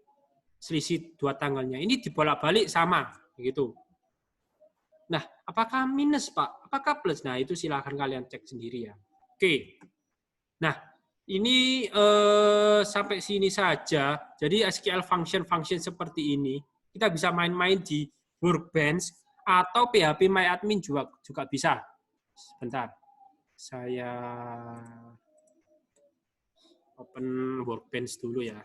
selisih dua tanggalnya. Ini dibolak-balik sama begitu. Nah, apakah minus, Pak? Apakah plus? Nah, itu silakan kalian cek sendiri ya. Oke. Nah, ini sampai sini saja. Jadi SQL function seperti ini kita bisa main-main di Workbench atau PHP MyAdmin juga bisa. Sebentar, saya open Workbench dulu ya.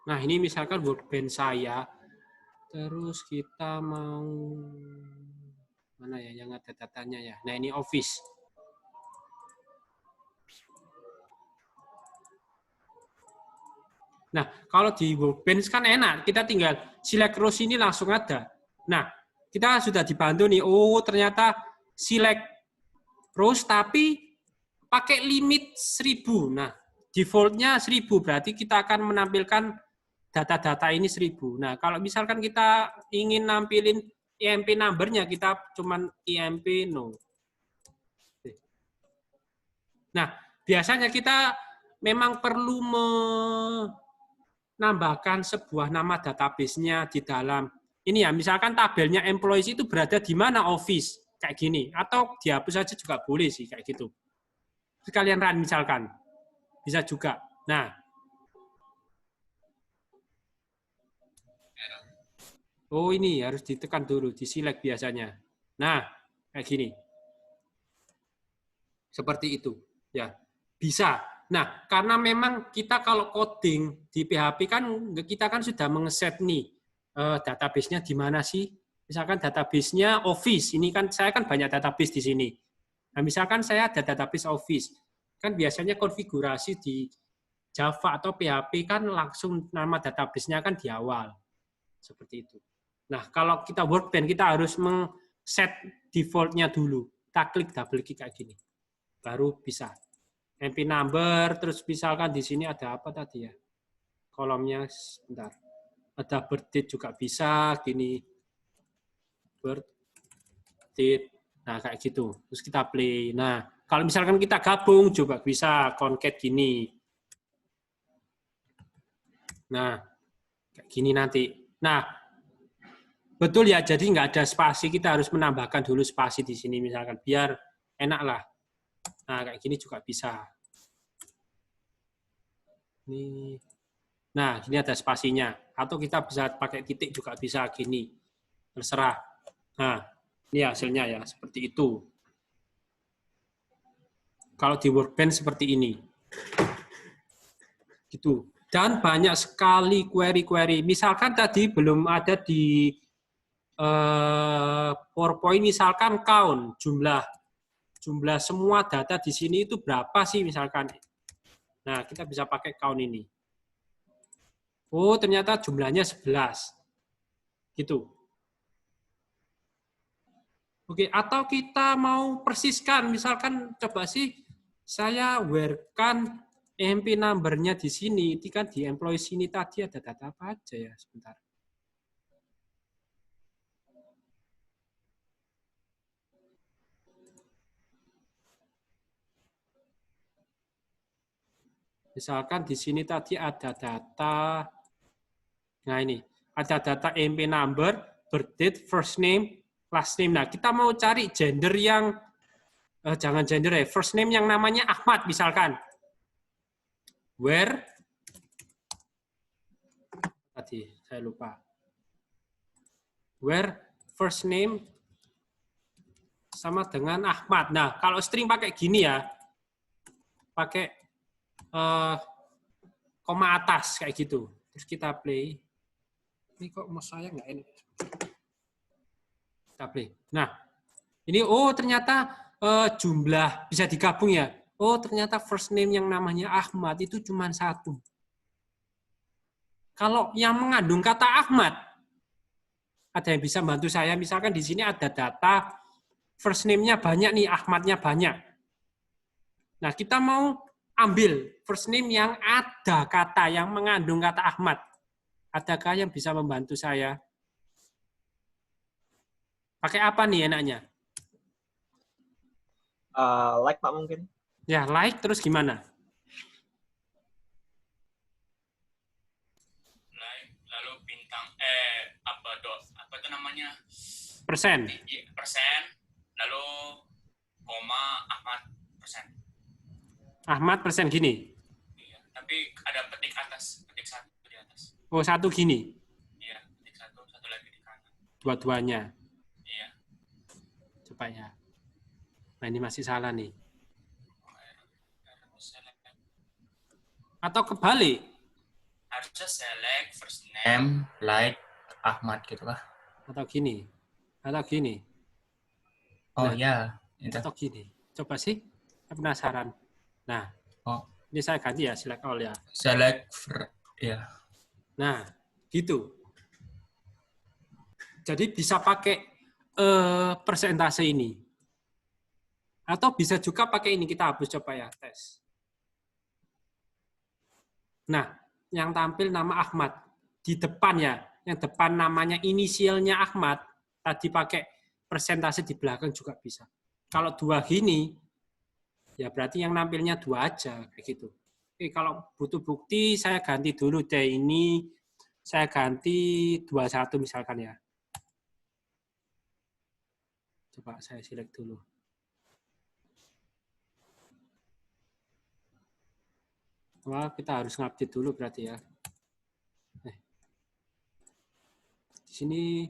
Nah, ini misalkan Workbench saya. Terus kita mau mana ya yang ada datanya ya. Nah, ini Office. Nah, kalau di Workbench kan enak, kita tinggal select rows ini langsung ada. Nah, kita sudah dibantu nih, oh ternyata select rows tapi pakai limit 1000. Nah, defaultnya 1000, berarti kita akan menampilkan data-data ini 1000. Nah, kalau misalkan kita ingin nampilin IMP number-nya, kita cuman IMP no. Nah, biasanya kita memang perlu menambahkan sebuah nama database-nya di dalam ini ya, misalkan tabelnya employees itu berada di mana office kayak gini, atau dihapus saja juga boleh sih kayak gitu. Terus kalian run misalkan, bisa juga. Nah, oh ini harus ditekan dulu, di select biasanya. Nah, kayak gini. Seperti itu, ya bisa. Nah, karena memang kita kalau coding di PHP kan kita kan sudah mengeset nih database-nya di mana sih? Misalkan database-nya Office. Ini kan saya kan banyak database di sini. Nah, misalkan saya ada database Office. Kan biasanya konfigurasi di Java atau PHP kan langsung nama database-nya kan di awal. Seperti itu. Nah, kalau kita Workbench kita harus men-set default-nya dulu. Kita klik double klik kayak gini. Baru bisa. MP number, terus misalkan di sini ada apa tadi ya? Kolomnya, sebentar. Ada birth date juga bisa, gini. Birth date, nah kayak gitu. Terus kita play. Nah, kalau misalkan kita gabung juga bisa concat gini. Nah, kayak gini nanti. Nah, betul ya, jadi nggak ada spasi, kita harus menambahkan dulu spasi di sini misalkan, biar enak lah. Nah, kayak gini juga bisa. Ini. Nah, ini ada spasinya. Atau kita bisa pakai titik juga bisa gini. Terserah. Nah, ini hasilnya ya, seperti itu. Kalau di Workbench seperti ini. Gitu. Dan banyak sekali query-query. Misalkan tadi belum ada di PowerPoint, misalkan count, jumlah semua data di sini itu berapa sih misalkan. Nah, kita bisa pakai count ini. Oh, ternyata jumlahnya 11. Gitu. Oke, atau kita mau persiskan, misalkan coba sih saya where-kan EMP number-nya di sini, itu kan di employee sini tadi ada data apa aja ya, sebentar. Misalkan di sini tadi ada data, nah ini, ada data EMP number, birth date, first name, last name. Nah, kita mau cari gender yang, jangan gender ya, first name yang namanya Ahmad misalkan. Where, tadi saya lupa. Where first name sama dengan Ahmad. Nah, kalau string pakai gini ya, pakai koma atas kayak gitu. Terus kita play. Ini kok mouse saya nggak ini? Kita play. Nah, ini ternyata jumlah bisa digabung ya. Oh, ternyata first name yang namanya Ahmad itu cuma 1. Kalau yang mengandung kata Ahmad, ada yang bisa bantu saya? Misalkan di sini ada data first name-nya banyak nih, Ahmadnya banyak. Nah, kita mau ambil first name yang ada kata, yang mengandung kata Ahmad. Adakah yang bisa membantu saya? Pakai apa nih enaknya? Like Pak mungkin. Ya, like terus gimana? Like, lalu bintang, apa itu namanya? Persen. Persen, lalu koma, Ahmad, persen. Ahmad persen gini. Iya, tapi ada petik atas, petik 1 di atas. Oh, 1 gini. Iya, petik 1, 1 lagi di kanan. Dua-duanya. Iya. Coba ya. Nah, ini masih salah nih. Atau kebalik. Harusnya select first name, like, Ahmad gitu kah? Atau gini. Atau gini. Oh Nah, ya, itu. Atau gini. Coba sih. Saya penasaran. Nah, ini saya ganti ya, select all ya. Select, ya. Nah, gitu. Jadi bisa pakai persentase ini. Atau bisa juga pakai ini, kita hapus coba ya, tes. Nah, yang tampil nama Ahmad. Di depan ya, yang depan namanya inisialnya Ahmad, tadi pakai persentase di belakang juga bisa. Kalau 2 gini, ya berarti yang nampilnya 2 aja, kayak gitu. Oke, kalau butuh bukti, saya ganti dulu deh ini, saya ganti 21 misalkan ya. Coba saya select dulu. Wah, kita harus ngupdate dulu berarti ya. Di sini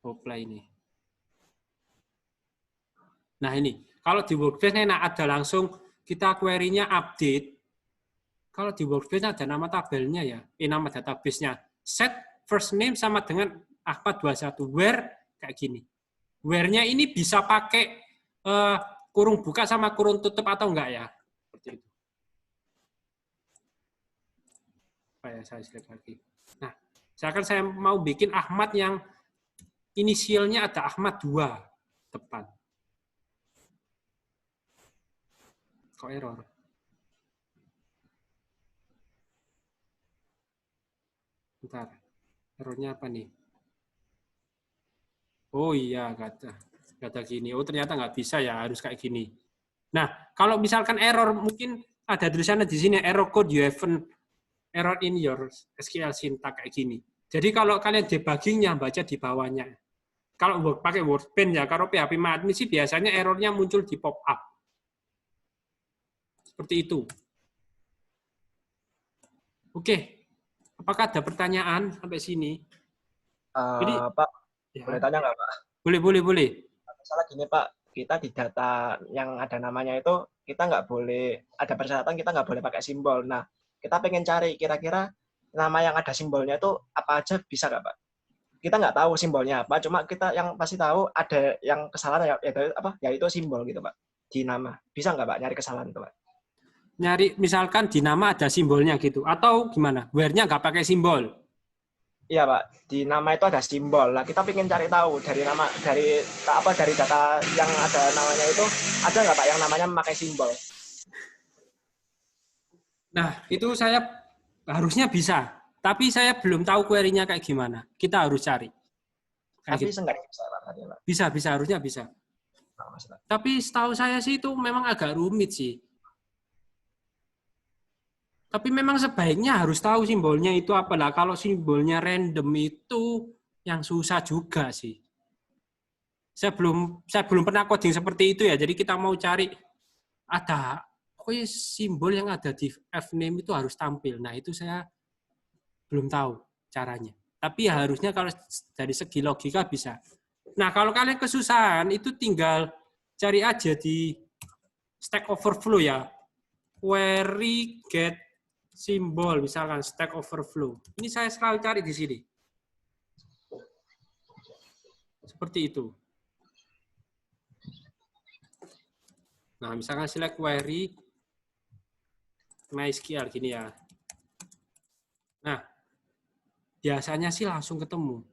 apply ini. Nah ini, kalau di Workbench enak ada langsung kita query-nya update. Kalau di Workbench ada nama tabelnya ya, nama database-nya. Set first name sama dengan Ahmad 21. Where kayak gini. Where-nya ini bisa pakai kurung buka sama kurung tutup atau enggak ya? Seperti itu. Supaya saya select lagi. Nah, misalkan saya mau bikin Ahmad yang inisialnya ada Ahmad 2 depan. Kok error? Bentar. Errornya apa nih? Oh iya, nggak ada gini. Oh ternyata nggak bisa ya, harus kayak gini. Nah, kalau misalkan error, mungkin ada tulisannya di sini, error code you haven't error in your SQL syntax kayak gini. Jadi kalau kalian debuggingnya baca di bawahnya. Kalau pakai Workbench ya, kalau PHP admin sih biasanya errornya muncul di pop up. Seperti itu. Oke. Apakah ada pertanyaan sampai sini? Jadi, Pak, ya. boleh tanya nggak Pak? Boleh. Masalah gini Pak, kita di data yang ada namanya itu, kita nggak boleh, ada persyaratan kita nggak boleh pakai simbol. Nah, kita pengen cari kira-kira nama yang ada simbolnya itu apa aja bisa nggak Pak? Kita nggak tahu simbolnya apa, cuma kita yang pasti tahu ada yang kesalahan ya itu simbol gitu Pak di nama. Bisa nggak Pak nyari kesalahan itu Pak? Nyari misalkan di nama ada simbolnya gitu, atau gimana? Where-nya nggak pakai simbol? Iya Pak, di nama itu ada simbol. Nah kita pengen cari tahu dari data yang ada namanya itu ada nggak Pak yang namanya memakai simbol? Nah itu saya harusnya bisa, tapi saya belum tahu query-nya kayak gimana. Kita harus cari. Tapi Gitu. seenggaknya bisa Pak. Bisa harusnya bisa. Tapi setahu saya sih itu memang agak rumit sih. Tapi memang sebaiknya harus tahu simbolnya itu apa lah. Kalau simbolnya random itu yang susah juga sih. Saya belum pernah coding seperti itu ya. Jadi kita mau cari ada pokoknya simbol yang ada di fname itu harus tampil. Nah, itu saya belum tahu caranya. Tapi harusnya kalau dari segi logika bisa. Nah, kalau kalian kesusahan itu tinggal cari aja di Stack Overflow ya. Query get simbol, misalkan Stack Overflow. Ini saya selalu cari di sini. Seperti itu. Nah, misalkan select query MySQL gini ya. Nah, biasanya sih langsung ketemu.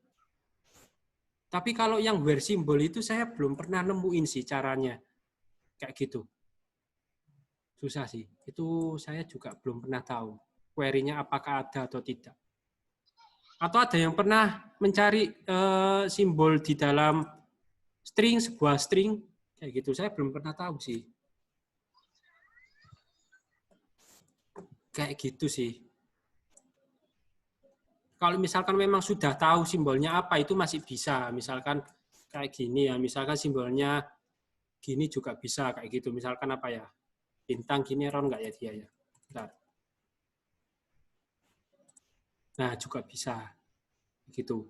Tapi kalau yang where symbol itu saya belum pernah nemuin sih caranya. Kayak gitu. Susah sih. Itu saya juga belum pernah tahu. Query-nya apakah ada atau tidak. Atau ada yang pernah mencari simbol di dalam string, sebuah string. Kayak gitu. Saya belum pernah tahu sih. Kayak gitu sih. Kalau misalkan memang sudah tahu simbolnya apa, itu masih bisa. Misalkan kayak gini ya, misalkan simbolnya gini juga bisa, kayak gitu. Misalkan apa ya, bintang gini error nggak ya dia ya. Bentar. Nah, juga bisa. Gitu.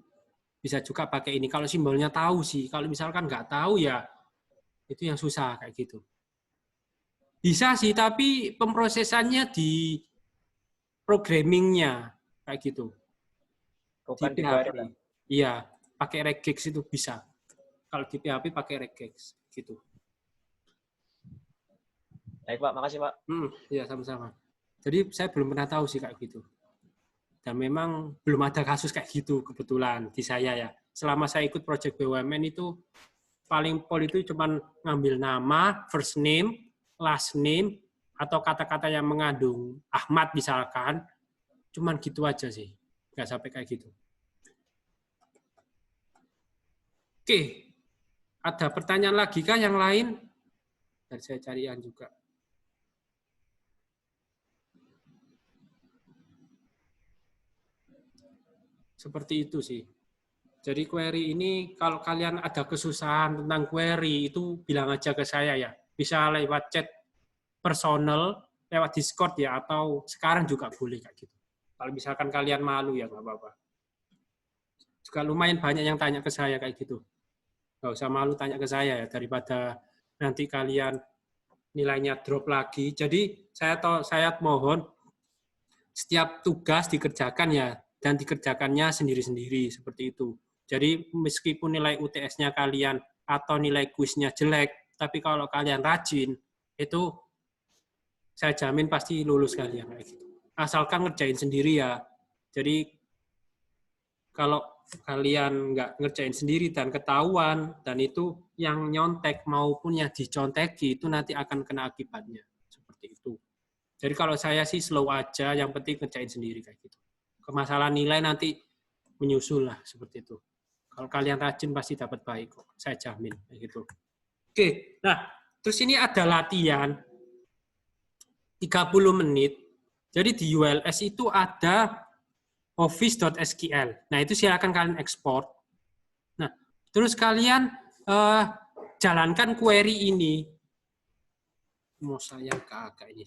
Bisa juga pakai ini. Kalau simbolnya tahu sih, kalau misalkan nggak tahu ya, itu yang susah, kayak gitu. Bisa sih, tapi pemrosesannya di programmingnya, kayak gitu. Bukan Di di PHP. query. Iya, pakai regex itu bisa. Kalau di PHP pakai regex gitu. Baik, Pak. Makasih, Pak. Iya, sama-sama. Jadi saya belum pernah tahu sih kayak gitu. Dan memang belum ada kasus kayak gitu kebetulan di saya ya. Selama saya ikut project BUMN itu paling pol itu cuma ngambil nama, first name, last name, atau kata-kata yang mengandung Ahmad misalkan. Cuman gitu aja sih. Nggak sampai kayak gitu. Oke, ada pertanyaan lagi kah yang lain? Dan saya carian juga. Seperti itu sih. Jadi query ini kalau kalian ada kesusahan tentang query itu bilang aja ke saya ya. Bisa lewat chat personal, lewat Discord ya, atau sekarang juga boleh kayak gitu. Kalau misalkan kalian malu ya nggak apa-apa. Juga lumayan banyak yang tanya ke saya kayak gitu. Nggak usah malu tanya ke saya ya, daripada nanti kalian nilainya drop lagi. Jadi saya mohon setiap tugas dikerjakan ya, dan dikerjakannya sendiri-sendiri seperti itu. Jadi meskipun nilai UTS-nya kalian atau nilai kuisnya jelek, tapi kalau kalian rajin, itu saya jamin pasti lulus kalian kayak gitu. Asalkan ngerjain sendiri ya. Jadi kalau kalian nggak ngerjain sendiri dan ketahuan, dan itu yang nyontek maupun yang diconteki, itu nanti akan kena akibatnya. Seperti itu. Jadi kalau saya sih slow aja, yang penting ngerjain sendiri kayak gitu. Kemasalah nilai nanti menyusul lah, seperti itu. Kalau kalian rajin pasti dapat baik kok, saya jamin kayak gitu. Oke, nah terus ini ada latihan 30 menit. Jadi di ULS itu ada office.sql. Nah, itu silakan kalian ekspor. Nah, terus kalian jalankan query ini. Mau saya kagak ini.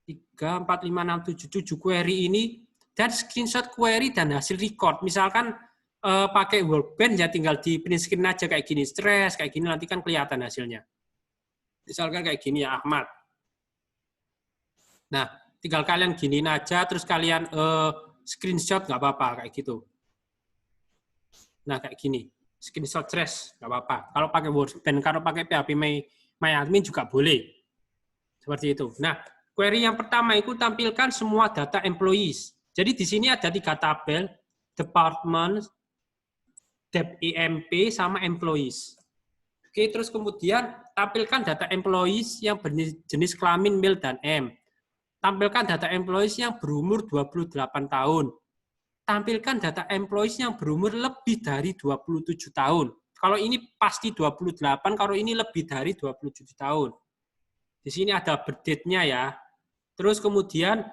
3, 4, 5, 6, 7 query ini, dan screenshot query dan hasil record. Misalkan pakai Workbench ya tinggal di print screen aja kayak gini, stress kayak gini, nanti kan kelihatan hasilnya. Misalkan kayak gini ya, Ahmad. Nah, tinggal kalian giniin aja, terus kalian screenshot nggak apa-apa kayak gitu. Nah, kayak gini, screenshot stress nggak apa-apa. Kalau pakai Workbench, kalau pakai PHP MyAdmin juga boleh. Seperti itu. Nah, query yang pertama itu tampilkan semua data employees. Jadi di sini ada 3 tabel, department, DEP, sama employees. Oke, terus kemudian tampilkan data employees yang berjenis kelamin male dan M. Tampilkan data employees yang berumur 28 tahun. Tampilkan data employees yang berumur lebih dari 27 tahun. Kalau ini pasti 28, kalau ini lebih dari 27 tahun. Di sini ada birth date-nya ya. Terus kemudian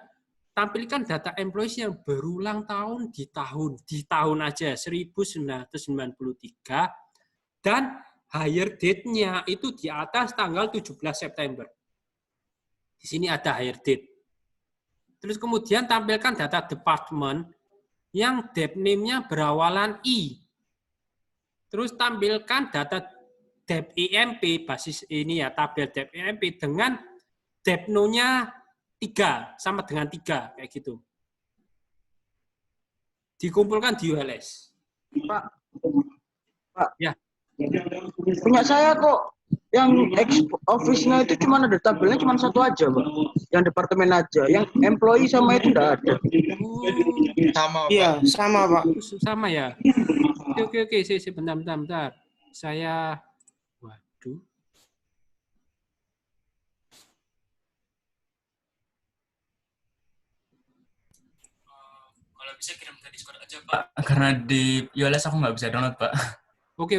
tampilkan data employees yang berulang tahun di tahun aja 1993 dan hire date-nya itu di atas tanggal 17 September. Di sini ada hire date. Terus kemudian tampilkan data department yang dep name-nya berawalan I. Terus tampilkan data dep IMP, basis ini ya, tabel dep IMP dengan dep no-nya 3, sama dengan 3, kayak gitu. Dikumpulkan di ULS. Pak, Pak. Ya. Punya saya kok yang office-nya itu cuma ada tabelnya cuma satu aja, Pak. Yang departemen aja, yang employee sama itu enggak ada. Sama, Pak. Iya, sama, Pak. Sama ya. Oke, bentar. Saya, waduh. Kalau bisa kirim ke Discord aja, Pak. Karena di ULS aku nggak bisa download, Pak. Oke.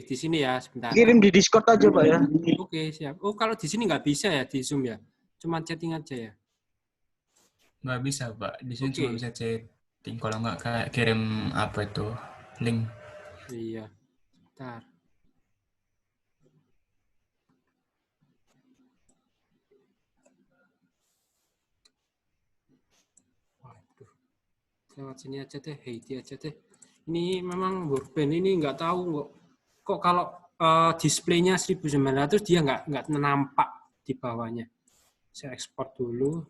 Di sini ya, sebentar. Kirim di Discord aja, Pak ya. Oke, siap. Oh, kalau di sini nggak bisa ya, di Zoom ya? Cuma chatting aja ya? Nggak bisa, Pak. Di sini Oke. cuma bisa chatting. Kalau nggak kayak kirim apa itu, link. Iya, sebentar. Waduh. Lewat sini aja deh, Heidi aja deh. Ini memang Workbench ini nggak tahu kok kalau displaynya 1900 dia nggak nampak di bawahnya. Saya ekspor dulu.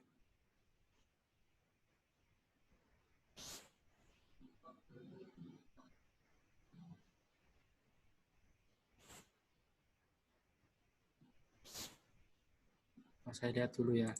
Saya lihat dulu ya.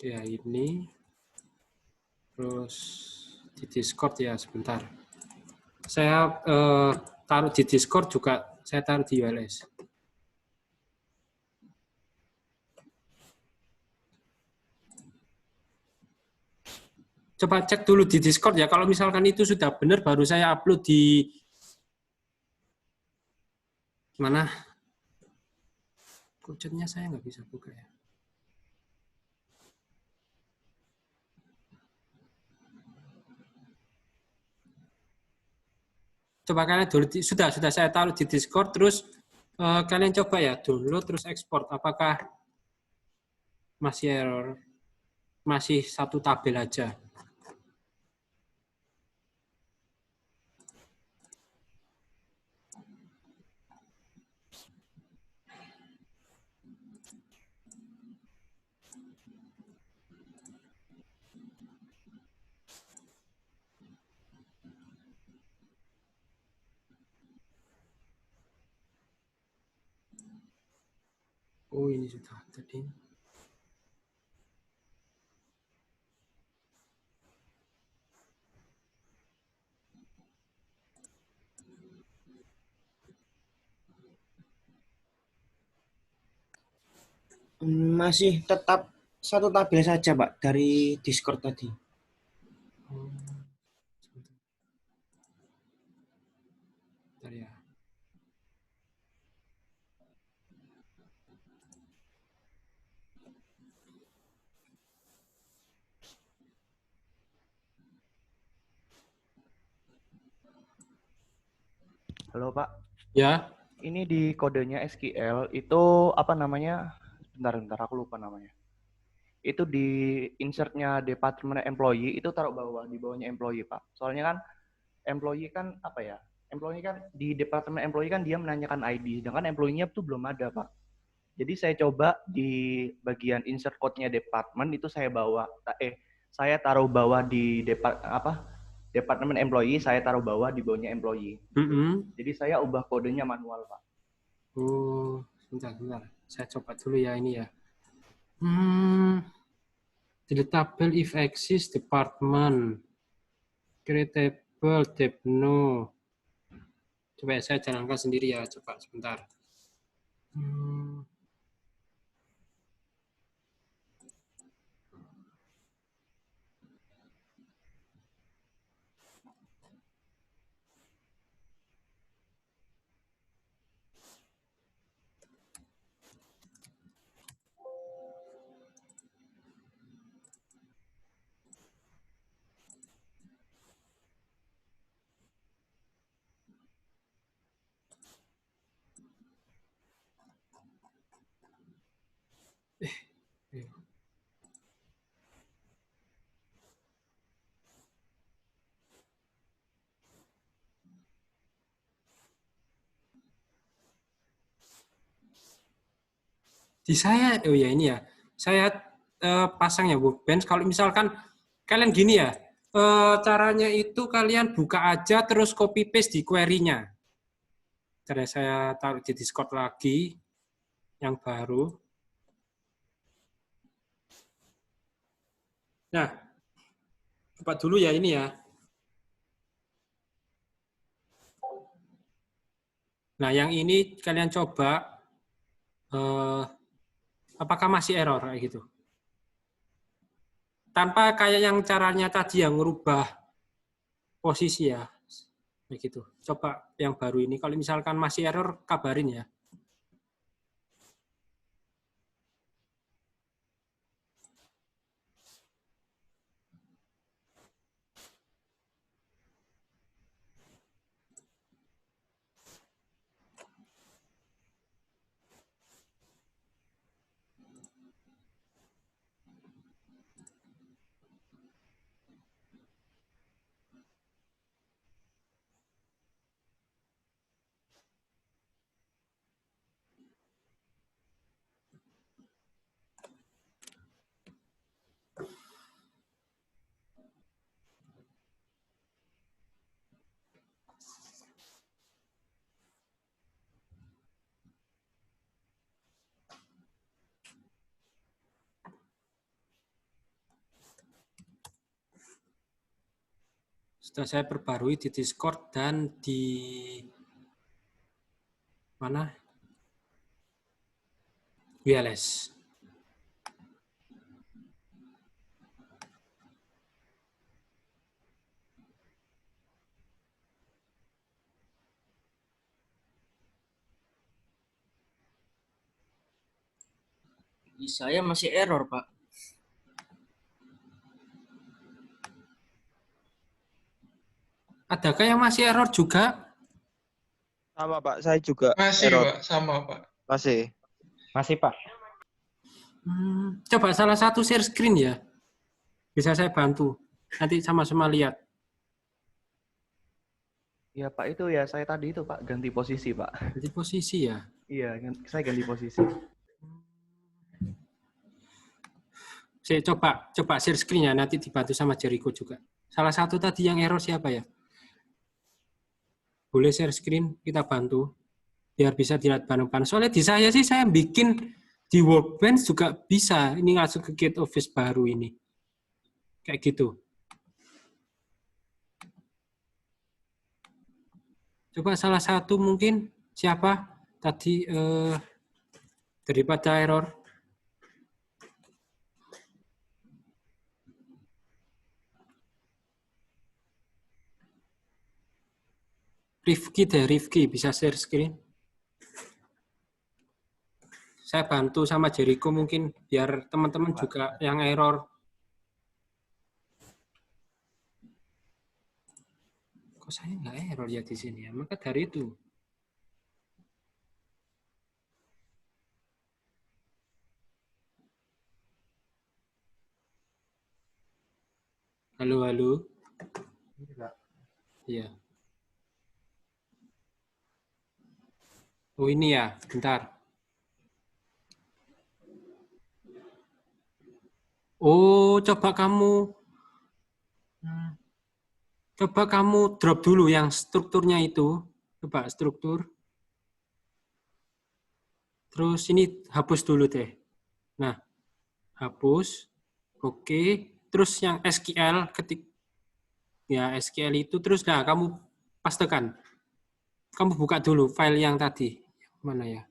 Ya ini, terus di Discord ya sebentar. Saya taruh di Discord juga, saya taruh di ULS. Coba cek dulu di Discord ya, kalau misalkan itu sudah benar baru saya upload di mana? Kok chatnya saya nggak bisa buka ya? Coba kalian dulu, sudah saya taruh di Discord, terus kalian coba ya download terus ekspor. Apakah masih error? Masih satu tabel aja. Oh, ini sudah tadi. Masih tetap satu tabel saja, Pak, dari Discord tadi. Bentar ya. Halo Pak, Ya, ini di kodenya SQL itu apa namanya? Bentar, aku lupa namanya. Itu di insertnya department employee itu taruh bawah, di bawahnya employee Pak. Soalnya kan employee kan apa ya? Employee kan di departemen employee kan dia menanyakan ID, sedangkan employee-nya tuh belum ada Pak. Jadi saya coba di bagian insert code-nya department itu saya taruh bawah di departemen employee, saya taruh bawah di bawahnya employee. Jadi saya ubah kodenya manual, Pak. Oh, sebentar. Saya coba dulu ya ini ya. Delete tabel if exist department. Create Double tap no. Coba saya jalankan sendiri ya, coba sebentar. Di saya, oh ya ini ya, saya pasang ya workbench. Kalau misalkan kalian gini ya, caranya itu kalian buka aja terus copy paste di query-nya. Terus saya taruh di Discord lagi yang baru. Nah, coba dulu ya ini ya. Nah, yang ini kalian coba, apakah masih error kayak gitu? Tanpa kayak yang caranya tadi yang merubah posisi ya, kayak gitu. Coba yang baru ini, kalau misalkan masih error, kabarin ya. Sudah saya perbarui di Discord dan di mana? WLS. Di saya masih error, Pak. Adakah yang masih error juga? Sama Pak, saya juga Masih, error. Pak. Sama, Pak. Masih. Masih, Pak. Coba salah satu share screen ya. Bisa saya bantu. Nanti sama-sama lihat. Ya, Pak, itu ya saya tadi itu, Pak, ganti posisi, Pak. Ganti posisi ya. Iya, saya ganti posisi. Saya coba share screen ya, nanti dibantu sama Jericho juga. Salah satu tadi yang error siapa ya? Boleh share screen, kita bantu. Biar bisa dilihat bareng-bareng. Soalnya di saya sih, saya bikin di Workbench juga bisa. Ini langsung ke Get Office baru ini. Kayak gitu. Coba salah satu mungkin siapa tadi daripada error. Rifki bisa share screen. Saya bantu sama Jericho mungkin biar teman-teman juga yang error. Kok saya nggak error ya di sini ya? Maka dari itu. Halo, halo. Iya. Oh ini ya, bentar. Oh, coba kamu drop dulu yang strukturnya itu. Coba struktur. Terus ini hapus dulu deh. Nah, hapus. Oke. Terus yang SQL ketik ya SQL itu, terus nah kamu pastekan. Kamu buka dulu file yang tadi. Mana ya?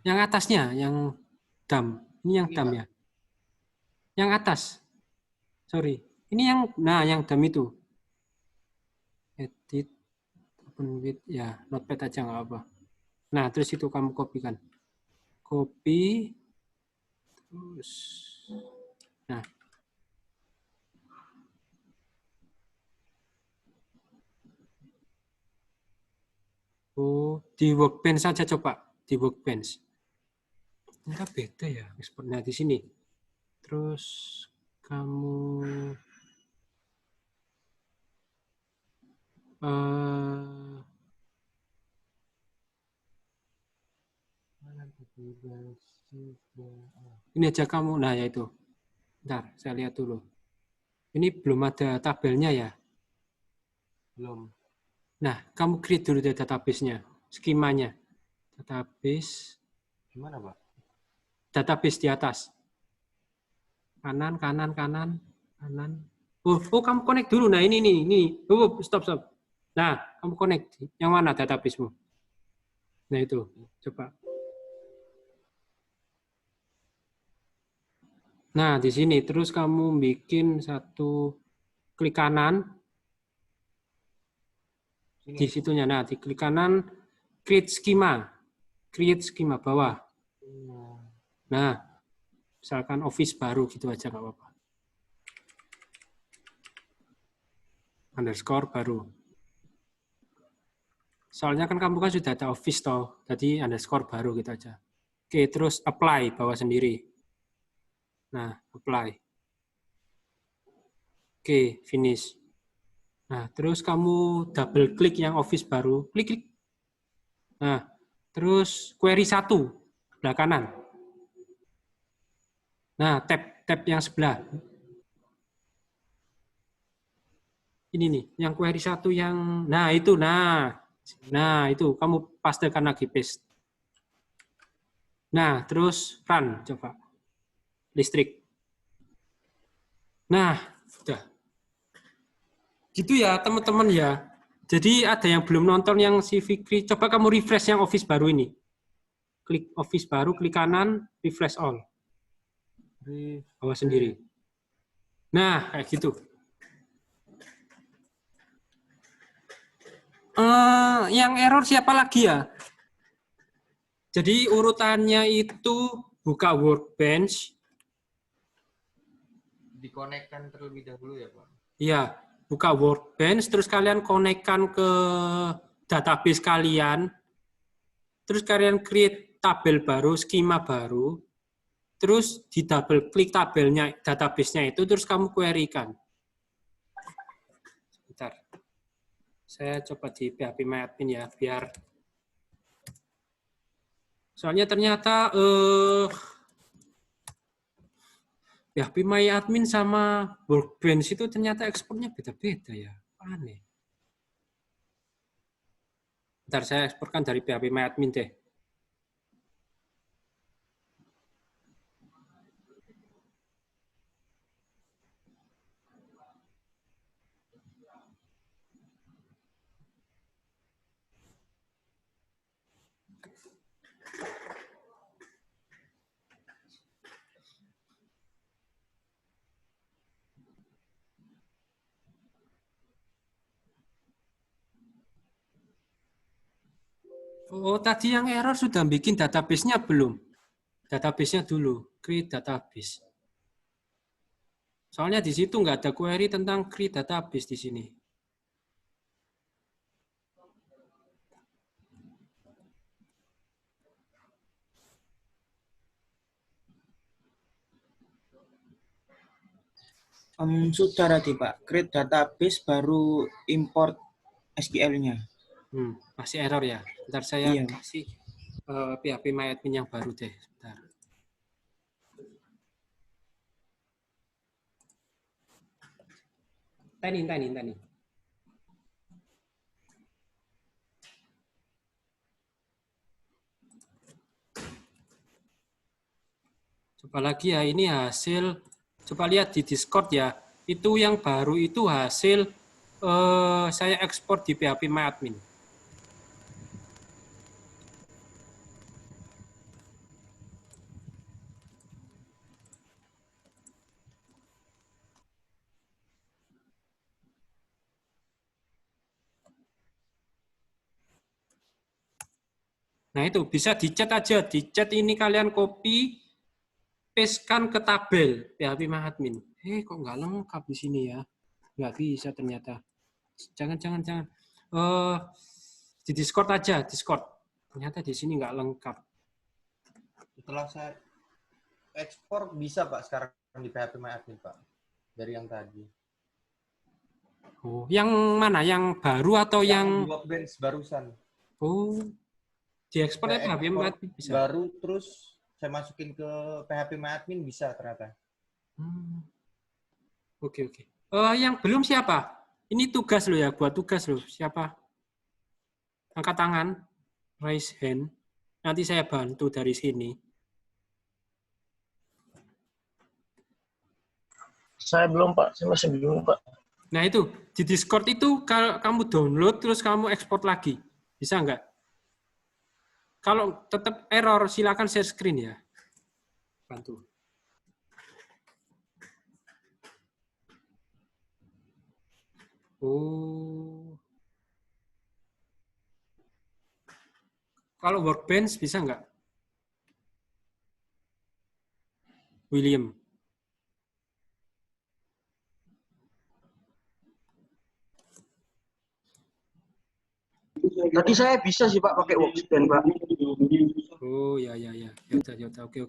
Yang atasnya, yang dump. Ini yang dump ya. Yang atas. Sorry. Ini yang dump itu. Edit, open with, ya notepad aja nggak apa. Nah, terus itu kamu kopikan. Copy. Terus. Nah. Oh, di Workbench saja coba. Di Workbench. Ternyata beda ya ekspornya di sini. Terus kamu ini aja kamu, nah ya itu. Bentar, saya lihat dulu. Ini belum ada tabelnya ya? Belum. Nah, kamu create dulu deh database-nya, skemanya. Database. Gimana, Pak? Database di atas. Kanan, kanan, kanan, kanan. Oh, kamu connect dulu. Nah, ini. Oh, stop. Nah, kamu connect. Yang mana database-mu? Nah, itu. Coba. Nah, di sini. Terus kamu bikin satu klik kanan. Di situnya. Nah, di klik kanan, create schema. Create schema bawah. Nah, misalkan office baru gitu aja nggak apa-apa. Underscore baru. Soalnya kan kamu kan sudah ada office toh, jadi underscore baru gitu aja. Oke, terus apply bawah sendiri. Nah, apply. Oke, finish. Nah, terus kamu double klik yang office baru, klik. Nah, terus query 1 sebelah kanan. Nah, tab yang sebelah. Ini nih, yang query 1 yang, nah itu, nah itu, kamu pastekan lagi, paste. Nah, terus run, coba. Listrik. Nah, udah. Gitu ya, teman-teman ya. Jadi ada yang belum nonton yang si Fikri, coba kamu refresh yang office baru ini. Klik office baru, klik kanan, refresh all. Bawah sendiri. Nah, kayak gitu. Yang error siapa lagi ya? Jadi urutannya itu buka Workbench. Dikonekkan terlebih dahulu ya, Pak? Iya, buka Workbench, terus kalian konekkan ke database kalian. Terus kalian create tabel baru, skema baru. Terus di double klik tabelnya, database-nya itu, terus kamu query-kan. Bentar. Saya coba di phpMyAdmin ya, biar. Soalnya ternyata phpMyAdmin sama Workbench itu ternyata ekspornya beda-beda ya. Aneh. Bentar, saya eksporkan dari phpMyAdmin deh. Oh, tadi yang error sudah bikin database-nya belum? Database-nya dulu, create database. Soalnya di situ nggak ada query tentang create database di sini. Sudah tadi Pak, create database baru import SQL-nya. Masih error ya. Bentar saya Iya. kasih phpMyAdmin yang baru deh. Bentar. Tani. Coba lagi ya, ini hasil Coba lihat di Discord ya. Itu yang baru itu hasil saya ekspor di phpMyAdmin. Nah itu bisa dicat aja, dicat ini kalian copy, pastekan ke tabel phpMyAdmin. Kok nggak lengkap di sini ya? Nggak bisa ternyata. Jangan. Di Discord aja, Discord. Ternyata di sini nggak lengkap. Setelah saya ekspor bisa Pak sekarang di phpMyAdmin Pak. Dari yang tadi. Oh, yang mana? Yang baru atau yang Workbench barusan. Oh, diekspor ya Saya phpMyAdmin ekspor bisa. baru terus saya masukin ke phpMyAdmin bisa ternyata. Oke. Yang belum siapa? Ini tugas lo ya, buat tugas lo. Siapa? Angkat tangan, raise hand. Nanti saya bantu dari sini. Saya belum, Pak. Saya masih bingung, Pak. Nah itu, di Discord itu kalau kamu download, terus kamu ekspor lagi. Bisa nggak? Kalau tetap error, silakan share screen ya. Bantu. Oh. Kalau Workbench bisa nggak? William. Tadi saya bisa sih Pak pakai Workspace Pak. Oh ya. Ya udah. Oke.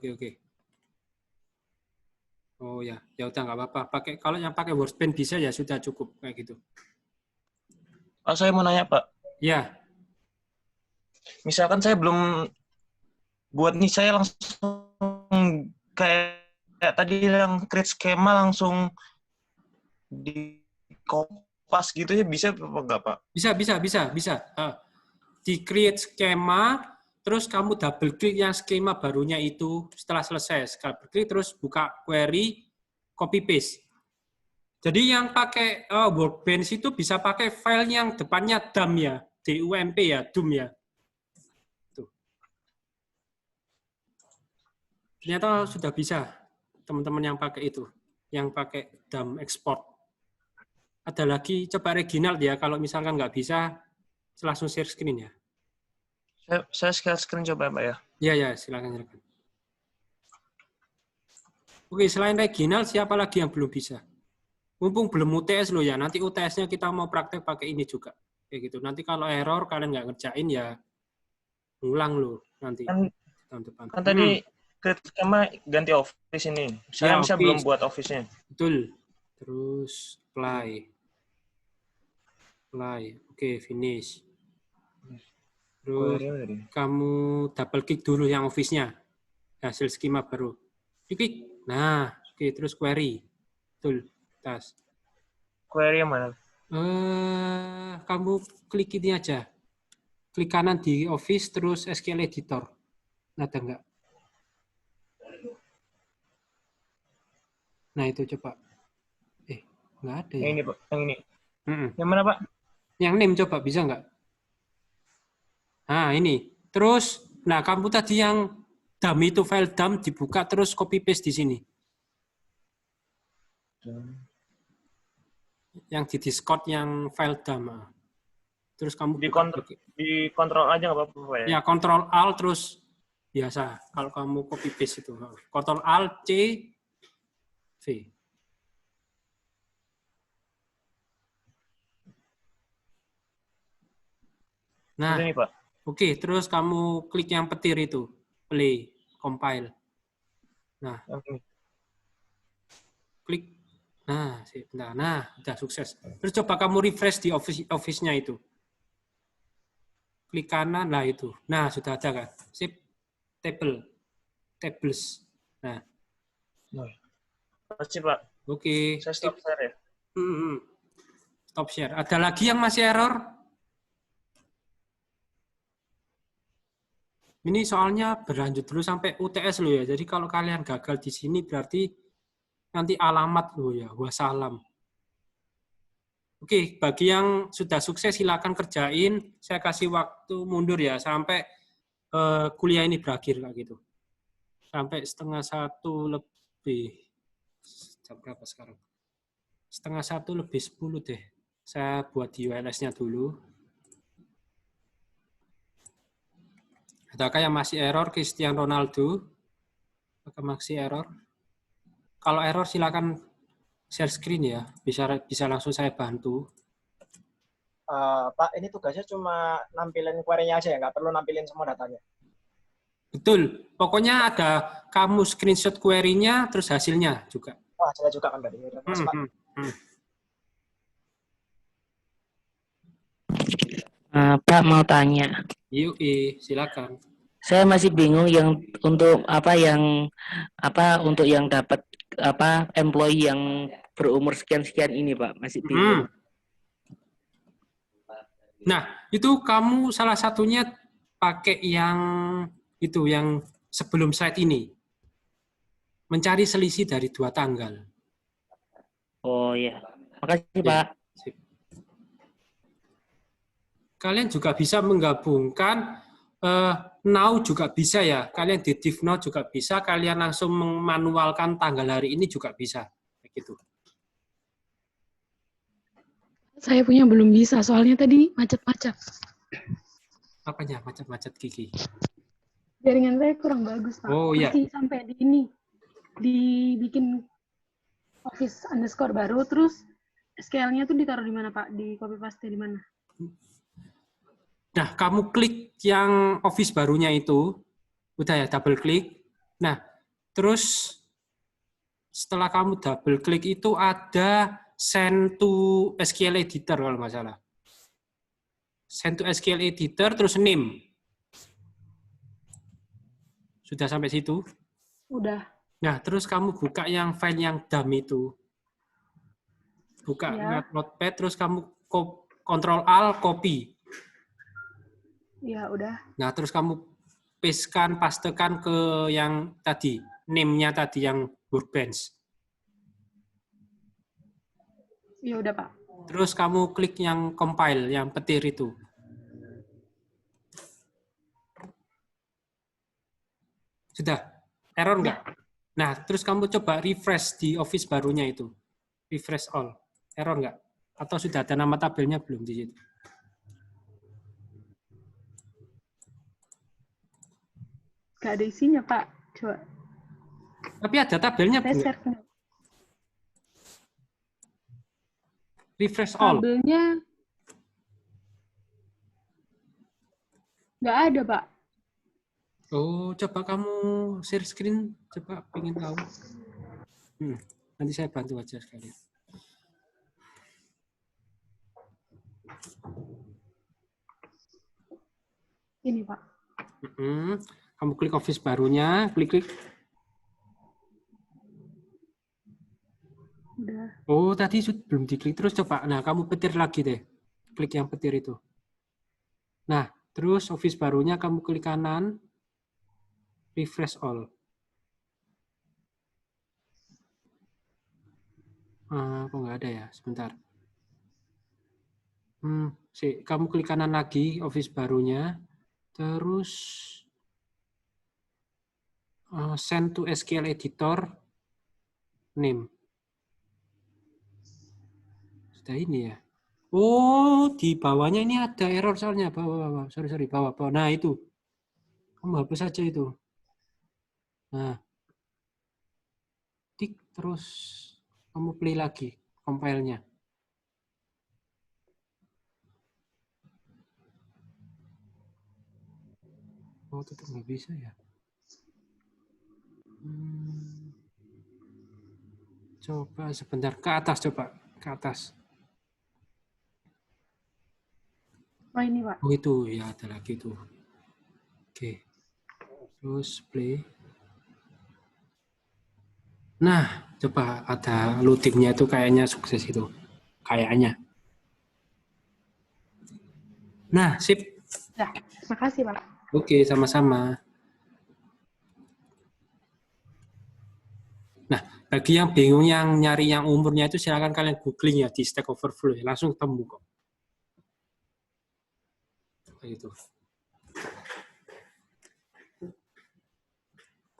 Oh ya udah nggak apa-apa. Kalau yang pakai Workspace bisa ya sudah cukup kayak gitu. Pak, saya mau nanya, Pak. Ya. Misalkan saya belum buat nih, saya langsung kayak tadi yang create skema langsung di kopas gitu ya, bisa apa enggak, Pak? Bisa. Di create skema, terus kamu double klik yang skema barunya itu. Setelah selesai, double klik terus buka query, copy paste. Jadi yang pakai Workbench itu bisa pakai file yang depannya DUM ya, DUMP ya, DUM ya. Tuh. Ternyata sudah bisa teman-teman yang pakai itu, yang pakai DUM export. Ada lagi, coba original ya, kalau misalkan nggak bisa, langsung share screen ya. Saya share screen coba, Pak ya. Iya, silakan. Oke, selain regional, siapa lagi yang belum bisa? Mumpung belum UTS loh ya, nanti UTS-nya kita mau praktek pakai ini juga. Kayak gitu. Nanti kalau error, kalian nggak ngerjain ya, ngulang loh nanti. Tahun depan. Kan tadi create skema ganti office ini. Saya Ya, belum buat office-nya. Betul. Terus apply. Oke, finish. Terus kamu double klik dulu yang office-nya. Hasil skema baru. Klik. Nah, oke, terus query. Betul. Tas. Query yang mana? Kamu klik ini aja. Klik kanan di office, terus SQL editor. Ada nggak? Nah, itu coba. Nggak ada ya. Yang ini, Pak. Yang ini. Mm-mm. Yang mana, Pak? Yang name coba, bisa nggak? Nah, ini. Terus, nah kamu tadi yang DUM itu, file DUM dibuka, terus copy paste di sini. Yang di Discord yang file DUM. Terus kamu di kontrol aja nggak apa-apa, Pak ya? Ya, Ctrl Alt terus biasa. Kalau kamu copy paste itu. Ctrl Alt C V. Nah, ini, Pak. Oke, terus kamu klik yang petir itu, play, compile. Nah, klik. Nah, bentar. Nah, udah sukses. Terus coba kamu refresh di office-nya itu. Klik kanan, lah itu. Nah, sudah ada kan? Sip, tables. Nah. Masih, Pak. Oke. Saya stop share ya. Stop share. Ada lagi yang masih error? Ini soalnya berlanjut dulu sampai UTS loh ya. Jadi kalau kalian gagal di sini berarti nanti alamat loh ya, wassalam. Oke, bagi yang sudah sukses silakan kerjain. Saya kasih waktu mundur ya sampai kuliah ini berakhir kayak gitu. Sampai 1:30 lebih. Jam berapa sekarang? 1:30 lebih 10 deh. Saya buat di ULS-nya dulu. Adakah yang masih error? Cristiano Ronaldo? Apakah masih error? Kalau error silakan share screen ya. Bisa langsung saya bantu. Pak, ini tugasnya cuma nampilin query-nya aja ya, nggak perlu nampilin semua datanya. Betul. Pokoknya ada kamu screenshot query-nya, terus hasilnya juga. Wah, jelas juga kan berarti. Mas, Pak. Pak mau tanya. Yuk, silakan. Saya masih bingung yang untuk untuk yang dapat employee yang berumur sekian-sekian ini, Pak. Masih bingung. Nah, itu kamu salah satunya pakai yang itu yang sebelum slide ini. Mencari selisih dari 2 tanggal. Oh iya. Makasih, Ya. Pak. Sip. Kalian juga bisa menggabungkan now juga bisa ya. Kalian di div now juga bisa. Kalian langsung memanualkan tanggal hari ini juga bisa. Kayak gitu. Saya punya belum bisa, soalnya tadi macet-macet. Apanya macet-macet Kiki? Jaringan saya kurang bagus, Pak. Oh iya. Masih sampai di ini. Dibikin office underscore baru, terus SQL-nya tuh ditaruh di mana, Pak? Di copy paste di mana? Nah, kamu klik yang office barunya itu. Udah ya, double klik. Nah, terus setelah kamu double klik itu ada send to SQL editor kalau nggak salah. Send to SQL editor, terus name. Sudah sampai situ? Udah. Nah, terus kamu buka yang file yang dummy itu. Buka Ya. Notepad, terus kamu Ctrl-Alt, copy. Ya, udah. Nah, terus kamu pastekan ke yang tadi, name-nya tadi yang workbench. Ya udah, Pak. Terus kamu klik yang compile, yang petir itu. Sudah? Error nggak? Nah, terus kamu coba refresh di Office barunya itu. Refresh all. Error nggak? Atau sudah ada nama tabelnya belum di situ? Nggak ada isinya, Pak. Coba. Tapi ada tabelnya Saya belum? share. Refresh all. Tabelnya nggak ada, Pak. Oh, coba kamu share screen. Coba pengen tahu. Nanti saya bantu aja sekalian. Ini, Pak. Kamu klik Office barunya, klik. Udah. Oh, tadi belum diklik. Terus coba, nah kamu petir lagi deh. Klik yang petir itu. Nah, terus Office barunya kamu klik kanan, refresh all. Kok nggak ada ya? Sebentar. Kamu klik kanan lagi, Office barunya. Terus send to SQL editor, name. Sudah ini ya. Oh, di bawahnya ini ada error soalnya. Bawah. Sorry, bawah. Nah, itu. Kamu hapus saja itu. Nah. Tik, terus kamu play lagi compile-nya. Oh, tetap nggak bisa ya. Coba sebentar. Ke atas coba. Ke atas. Oh, ini, Pak. Oh, itu. Ya, ada lagi tuh. Oke. Terus play. Nah, coba ada loading-nya itu kayaknya sukses itu. Kayaknya. Nah, sip. Ya, makasih, Pak. Oke, sama-sama. Nah, Bagi yang bingung yang nyari yang umurnya itu silakan kalian googling ya di Stack Overflow ya, langsung ketemu kok. Gitu.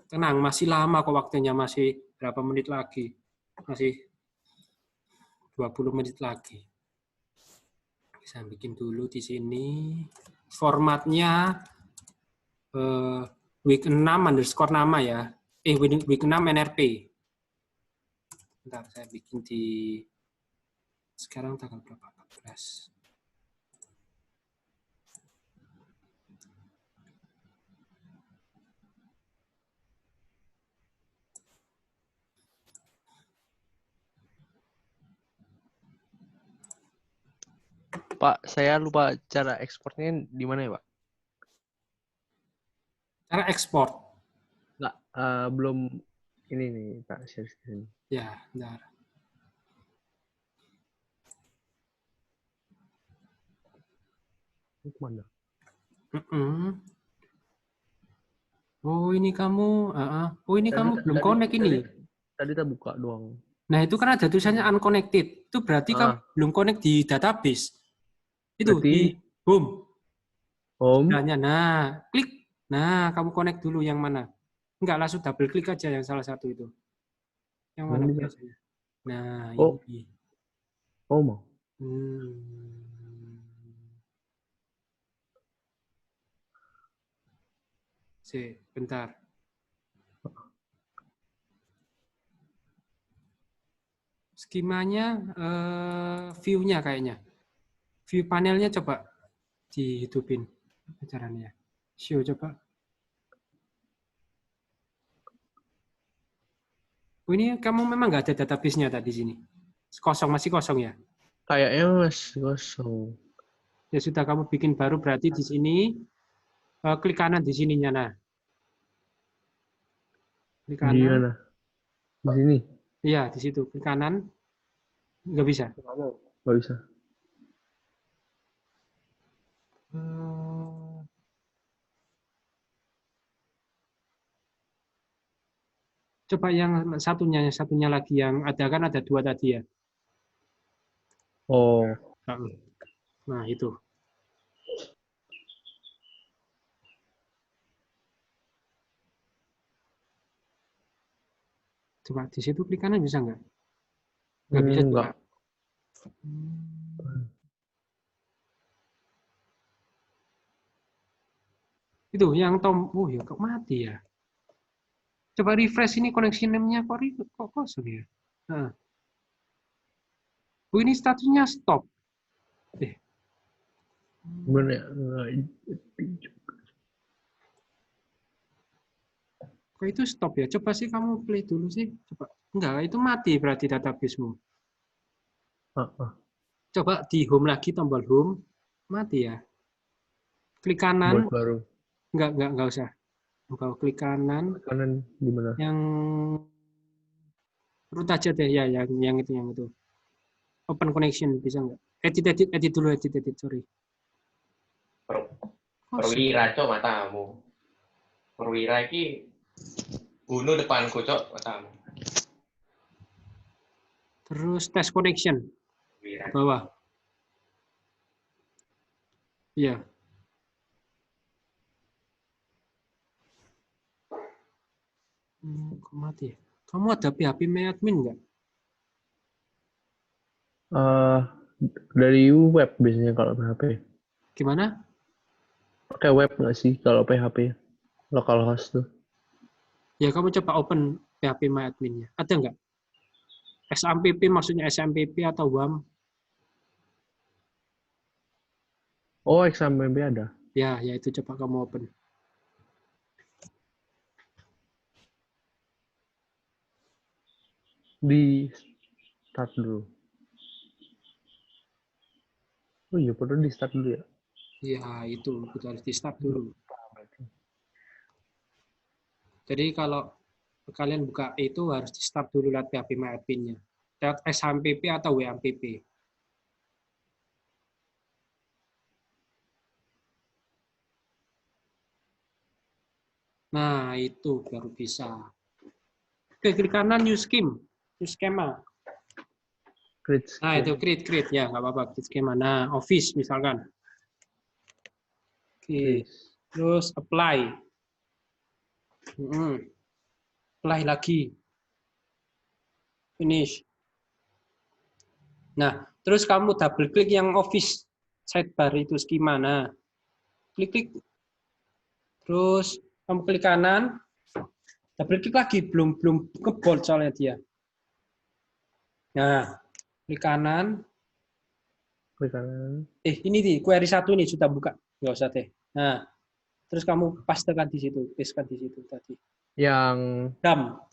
Tenang, masih lama kok waktunya, masih berapa menit lagi? Masih 20 menit lagi. Saya bikin dulu di sini. Formatnya week 6 underscore nama ya. Week 6 NRP. Bentar, saya bikin di sekarang tanggal berapa? 14. Pak, saya lupa cara ekspornya di mana ya, Pak? Cara ekspor. Nggak, belum ini nih, Pak. Share screen. Ya, bentar. Ini kemana? Oh, ini kamu, oh ini kamu belum connect ini. Tadi kita buka doang. Nah, itu kan ada tulisannya unconnected. Itu berarti kamu belum connect di database. Itu berarti, di home. home. Nah, klik. Nah, kamu connect dulu yang mana? Enggak, langsung double klik aja yang salah satu itu. Yang mana biasanya? Nah, ini. Oh, mau. Bentar. Skemanya, view-nya kayaknya. View panelnya coba dihidupin caranya. Show coba. Oh, ini kamu memang nggak ada database-nya tadi sini. Masih kosong ya? Kayaknya masih kosong. Ya sudah, kamu bikin baru berarti di sini. Klik kanan di sininya, nah. Klik kanan. Di mana? Di sini? Iya, di situ. Klik kanan. Nggak bisa? Nggak bisa. Coba yang satunya lagi yang ada, kan ada 2 tadi ya. Oh. Nah, itu. Coba di situ klik kanan bisa nggak? Nggak bisa juga. Itu yang oh ya kok mati ya. Coba refresh ini connection name-nya kok kosong ya. Nah. Oh, ini statusnya stop. Gimana ya? Kok itu stop ya? Coba sih kamu play dulu sih. Coba. Enggak, itu mati berarti database-mu. Coba di home lagi, tombol home. Mati ya. Klik kanan. Buat baru. Enggak usah. Kalau klik kanan. Kanan di mana? Yang root aja deh ya, yang itu. Open connection bisa nggak? Edit dulu, sorry. Perwira cok matamu. Perwira iki bunuh depanku cok matamu. Terus test connection. Bawah. Iya. Kok mati ya? Kamu ada PHP MyAdmin nggak? Dari web biasanya kalau PHP. Gimana? Pakai web nggak sih kalau PHP? Localhost tuh. Ya, kamu coba open PHP MyAdmin-nya. Ada nggak? XAMPP maksudnya XAMPP atau WAM? Oh, XAMPP ada. Ya itu coba kamu open. Di start dulu. Oh iya, perlu di start dulu ya? Iya, itu kita harus di start dulu. Jadi kalau kalian buka itu harus di start dulu lihat PHP MyAdmin-nya. Lihat XAMPP atau WAMPP. Nah, itu baru bisa. klik kanan new scheme, new schema. Create Nah, itu scheme. create ya, nggak apa-apa, create schema. Nah, office misalkan. Oke, Yes. terus apply. Apply lagi. Finish. Nah, terus kamu double klik yang office sidebar itu schema. Nah, klik. Terus kamu klik kanan, double klik lagi, belum ke bold soalnya dia. Nah, klik kanan. Klik kanan. Ini di query 1 nih sudah buka, nggak usah teh. Nah, terus kamu pastekan di situ, pastekan di situ tadi. Yang Dam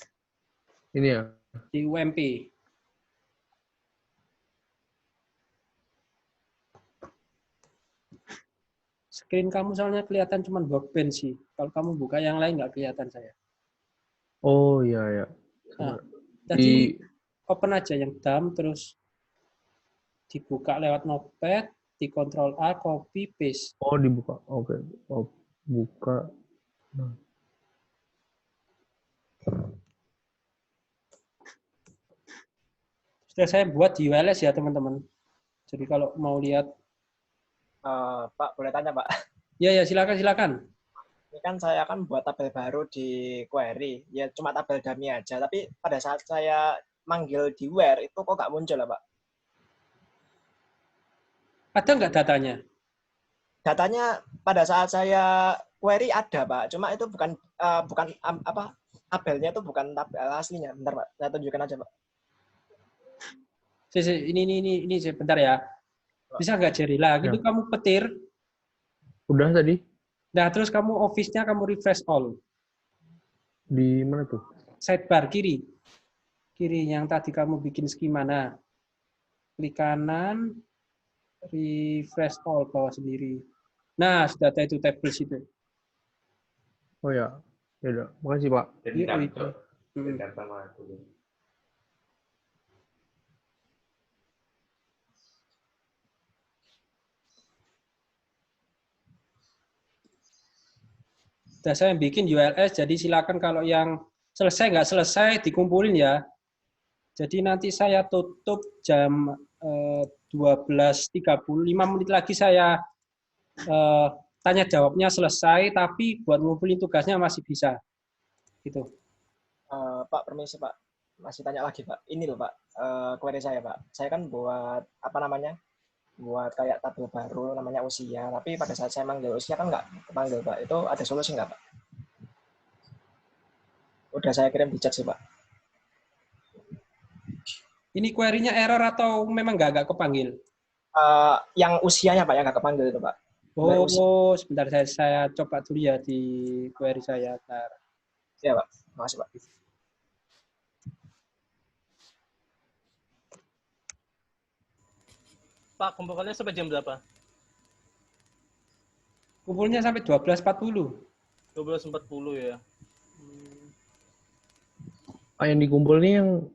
ini ya. di UMP. Screen kamu soalnya kelihatan cuma workbench sih. Kalau kamu buka yang lain nggak kelihatan saya. Oh iya ya. Nah, Di jadi open aja yang dam, terus dibuka lewat notepad, di Ctrl A, copy, paste. oh dibuka. Oke. Oh, buka. Nah. Sudah saya buat di ULS ya teman-teman. Jadi kalau mau lihat, Pak, boleh tanya, Pak? ya silakan. Ini kan saya kan buat tabel baru di query, ya cuma tabel dummy aja. Tapi pada saat saya manggil di where itu kok nggak muncul ya, Pak? Ada nggak datanya? Datanya pada saat saya query ada, Pak. Cuma itu bukan tabelnya itu bukan tabel aslinya. Bentar, Pak. Saya tunjukkan aja, Pak. Ini sebentar ya. Bisa nggak Jerry? Lagi itu kamu petir. Udah tadi. Nah, terus kamu office-nya kamu refresh all. Di mana tuh? Sidebar kiri. Kiri yang tadi kamu bikin skema. Nah, klik kanan, refresh all bawah sendiri. Nah, sudah ada itu table situ. Oh ya. Ya udah. Makasih, Pak. Sudah saya bikin ULS, jadi silakan kalau yang selesai nggak selesai dikumpulin ya. Jadi nanti saya tutup jam 12.30, 5 menit lagi saya tanya jawabnya selesai, tapi buat ngumpulin tugasnya masih bisa. Gitu. Pak, permisi Pak, masih tanya lagi Pak. Ini loh Pak, query saya Pak. Saya kan buat buat kayak tabel baru namanya usia, tapi pada saat saya manggil usia kan nggak kepanggil Pak. Itu ada solusi nggak Pak? Udah saya kirim di chat sih Pak. Ini query-nya error atau memang nggak kepanggil? Yang usianya Pak, yang nggak kepanggil itu Pak. Oh, sebentar saya coba dulu ya di query saya. Bentar. Ya Pak, makasih Pak. Pak, kumpulnya sampai jam berapa? Kumpulnya sampai 12.40. 12.40 ya. Yang dikumpul nih yang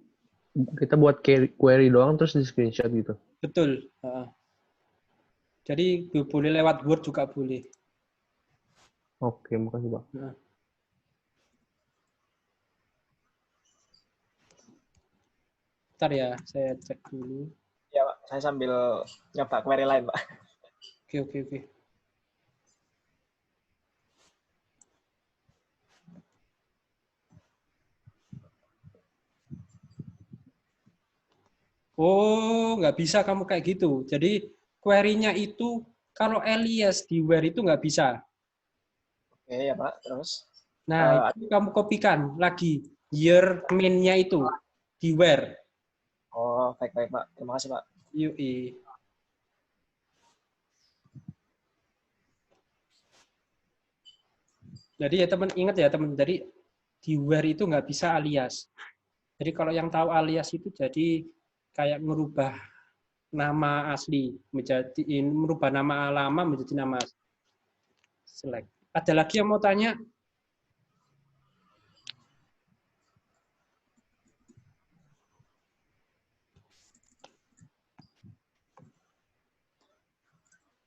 kita buat query doang terus di screenshot gitu. Betul. Jadi boleh lewat Word juga boleh. Oke, makasih Pak. Bentar ya, saya cek dulu. Ya Pak, saya sambil nyoba query lain Pak. Oke. Oh, nggak bisa kamu kayak gitu. Jadi query-nya itu kalau alias di where itu nggak bisa. Oke ya Pak, terus? Nah, itu kamu kopikan lagi year main-nya itu di where. Oh, baik Pak. Terima kasih Pak. Yui. Jadi ya teman ingat ya teman, jadi di where itu nggak bisa alias. Jadi kalau yang tahu alias itu jadi kayak merubah nama asli menjadi merubah nama lama menjadi nama select. Ada lagi yang mau tanya?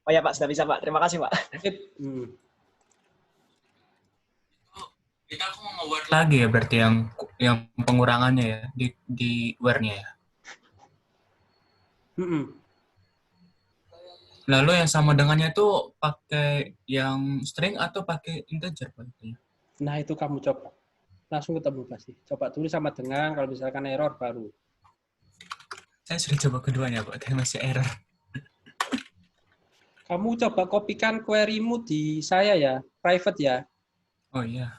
Oh ya Pak, sudah bisa Pak. Terima kasih Pak. Kita aku mau nge-word lagi ya berarti yang pengurangannya ya di where-nya ya. Lalu yang sama dengannya itu pakai yang string atau pakai integer Pak? Nah, itu kamu coba. Langsung ketemu pasti. Coba tulis sama dengan, kalau misalkan error baru. Saya sudah coba keduanya Pak, tapi masih error. Kamu coba kopikan query-mu di saya ya, private ya. Oh iya.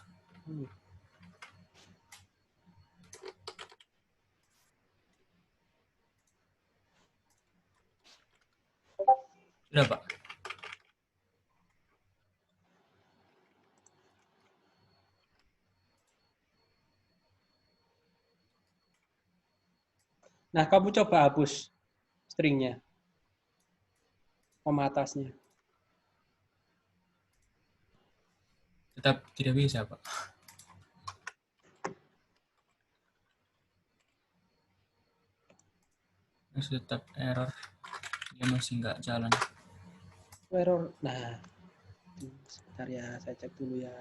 Sudah Pak. Nah, kamu coba hapus stringnya. Koma atasnya. Tetap tidak bisa Pak. Masih tetap error. Dia masih nggak jalan. Error. Nah, sebentar ya, saya cek dulu ya.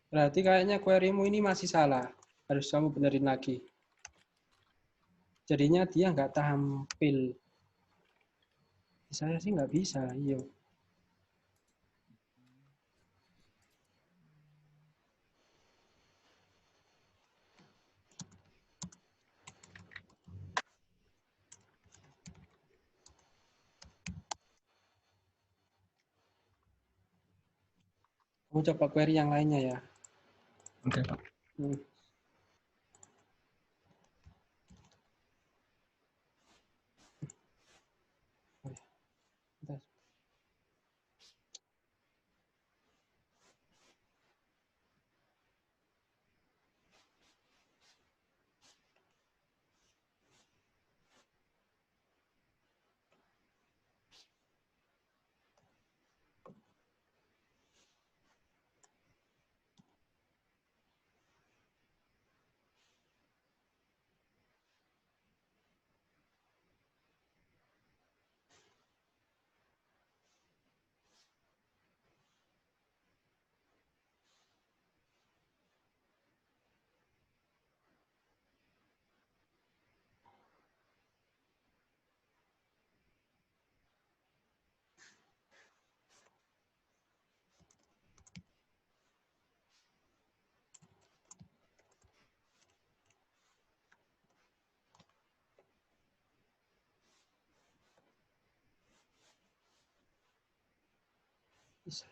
Berarti kayaknya query-mu ini masih salah. Harus kamu benerin lagi. Jadinya dia nggak tampil. Saya sih nggak bisa. Iya. Kamu coba query yang lainnya ya. Oke Pak. Bisa.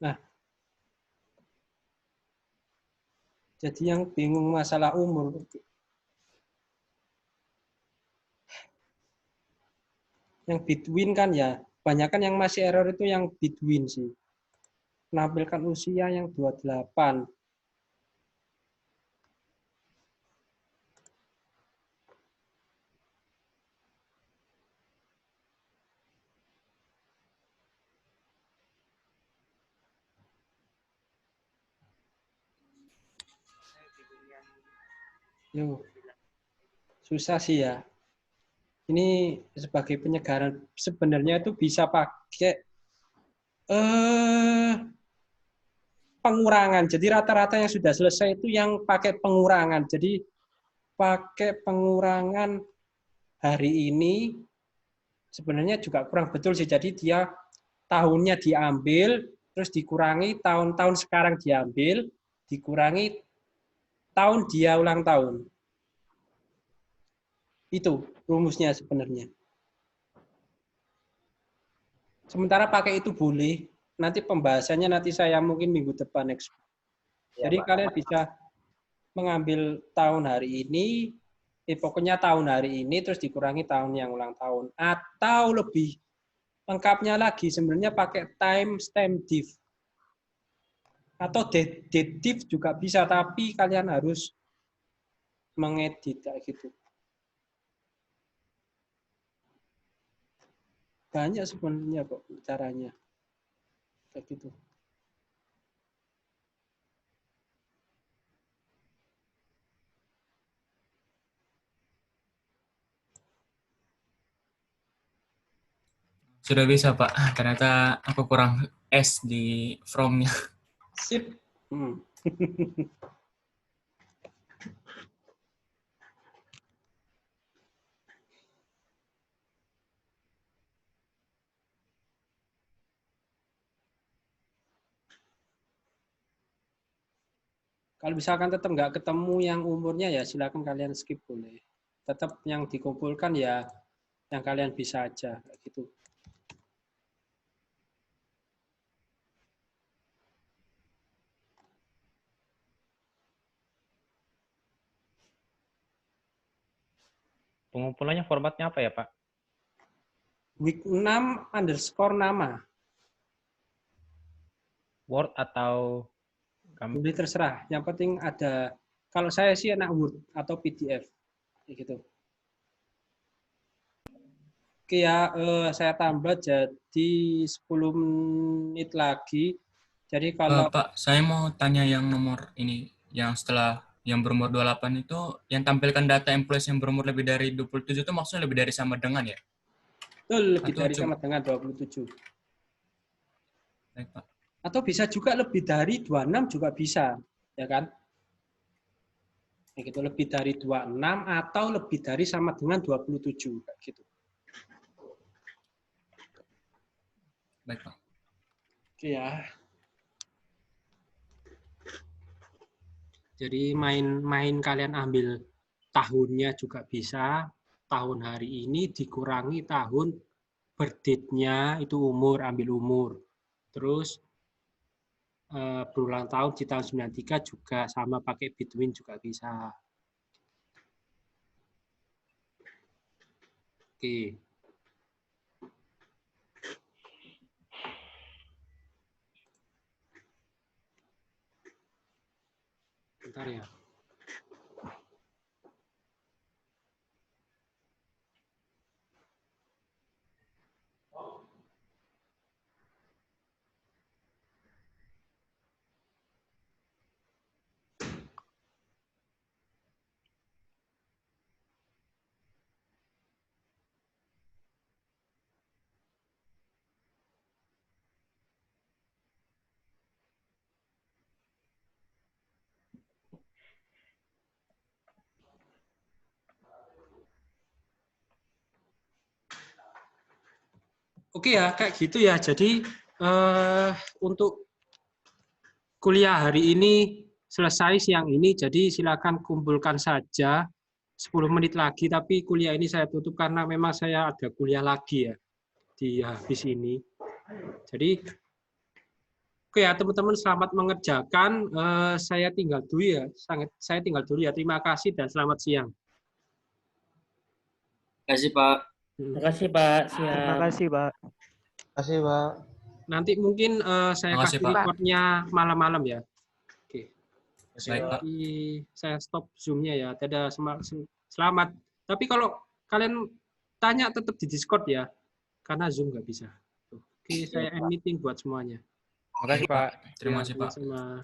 Nah, jadi yang bingung masalah umur, yang between kan ya, kebanyakan yang masih error itu yang between sih. Menampilkan usia yang 28. Yo, susah sih ya. Ini sebagai penyegaran sebenarnya itu bisa pakai pengurangan. Jadi rata-rata yang sudah selesai itu yang pakai pengurangan. Jadi pakai pengurangan hari ini sebenarnya juga kurang betul sih. Jadi dia tahunnya diambil, terus dikurangi tahun-tahun sekarang diambil, dikurangi tahun dia ulang tahun. Itu rumusnya sebenarnya. Sementara pakai itu boleh, nanti pembahasannya nanti saya mungkin minggu depan next. Jadi kalian bisa mengambil tahun hari ini, pokoknya tahun hari ini terus dikurangi tahun yang ulang tahun. Atau lebih lengkapnya lagi sebenarnya pakai time stamp diff. Atau date diff juga bisa, tapi kalian harus mengedit kayak gitu. Banyak sebenarnya kok caranya. Kayak gitu. Sudah bisa, Pak. Ternyata aku kurang S di from-nya. Sip. Kalau misalkan tetap nggak ketemu yang umurnya ya silakan kalian skip boleh. Tetap yang dikumpulkan ya yang kalian bisa aja kayak gitu. Pengumpulannya formatnya apa ya, Pak? Week 6 underscore nama. Word atau Boleh terserah. Yang penting ada, kalau saya sih anak Word atau PDF. Kayak gitu. Oke ya, saya tambah jadi 10 menit lagi. Jadi kalau Pak, saya mau tanya yang nomor ini, yang setelah yang berumur 28 itu, yang tampilkan data employees yang berumur lebih dari 27 itu maksudnya lebih dari sama dengan ya? itu lebih Atau dari cuma- sama dengan 27. Baik, Pak. Atau bisa juga lebih dari 26 juga bisa, ya kan? Kayak gitu, lebih dari 26 atau lebih dari sama dengan 27 kayak gitu. Baik, Pak. Oke ya. Jadi main kalian ambil tahunnya juga bisa, tahun hari ini dikurangi tahun birth-date-nya itu umur, ambil umur. Terus berulang tahun di tahun 93 juga sama pakai between juga bisa. Oke. Bentar ya. Oke ya, kayak gitu ya. Jadi untuk kuliah hari ini selesai siang ini, jadi silakan kumpulkan saja 10 menit lagi, tapi kuliah ini saya tutup karena memang saya ada kuliah lagi ya di habis ini. Jadi, oke ya teman-teman, selamat mengerjakan. Saya tinggal dulu ya. Saya tinggal dulu ya. Terima kasih dan selamat siang. Terima kasih, Pak. Terima kasih, Pak. Siap. Terima kasih, Pak. Terima kasih, Pak. Nanti mungkin saya Makasih, kasih Pak. recordnya malam-malam ya. Oke. Baik, Pak. Jadi saya stop Zoom-nya ya. Dadah, selamat. Tapi kalau kalian tanya tetap di Discord ya, karena Zoom nggak bisa. Oke, saya end meeting buat semuanya. Terima kasih, Pak. Terima Ya, kasih, Pak. sama-sama.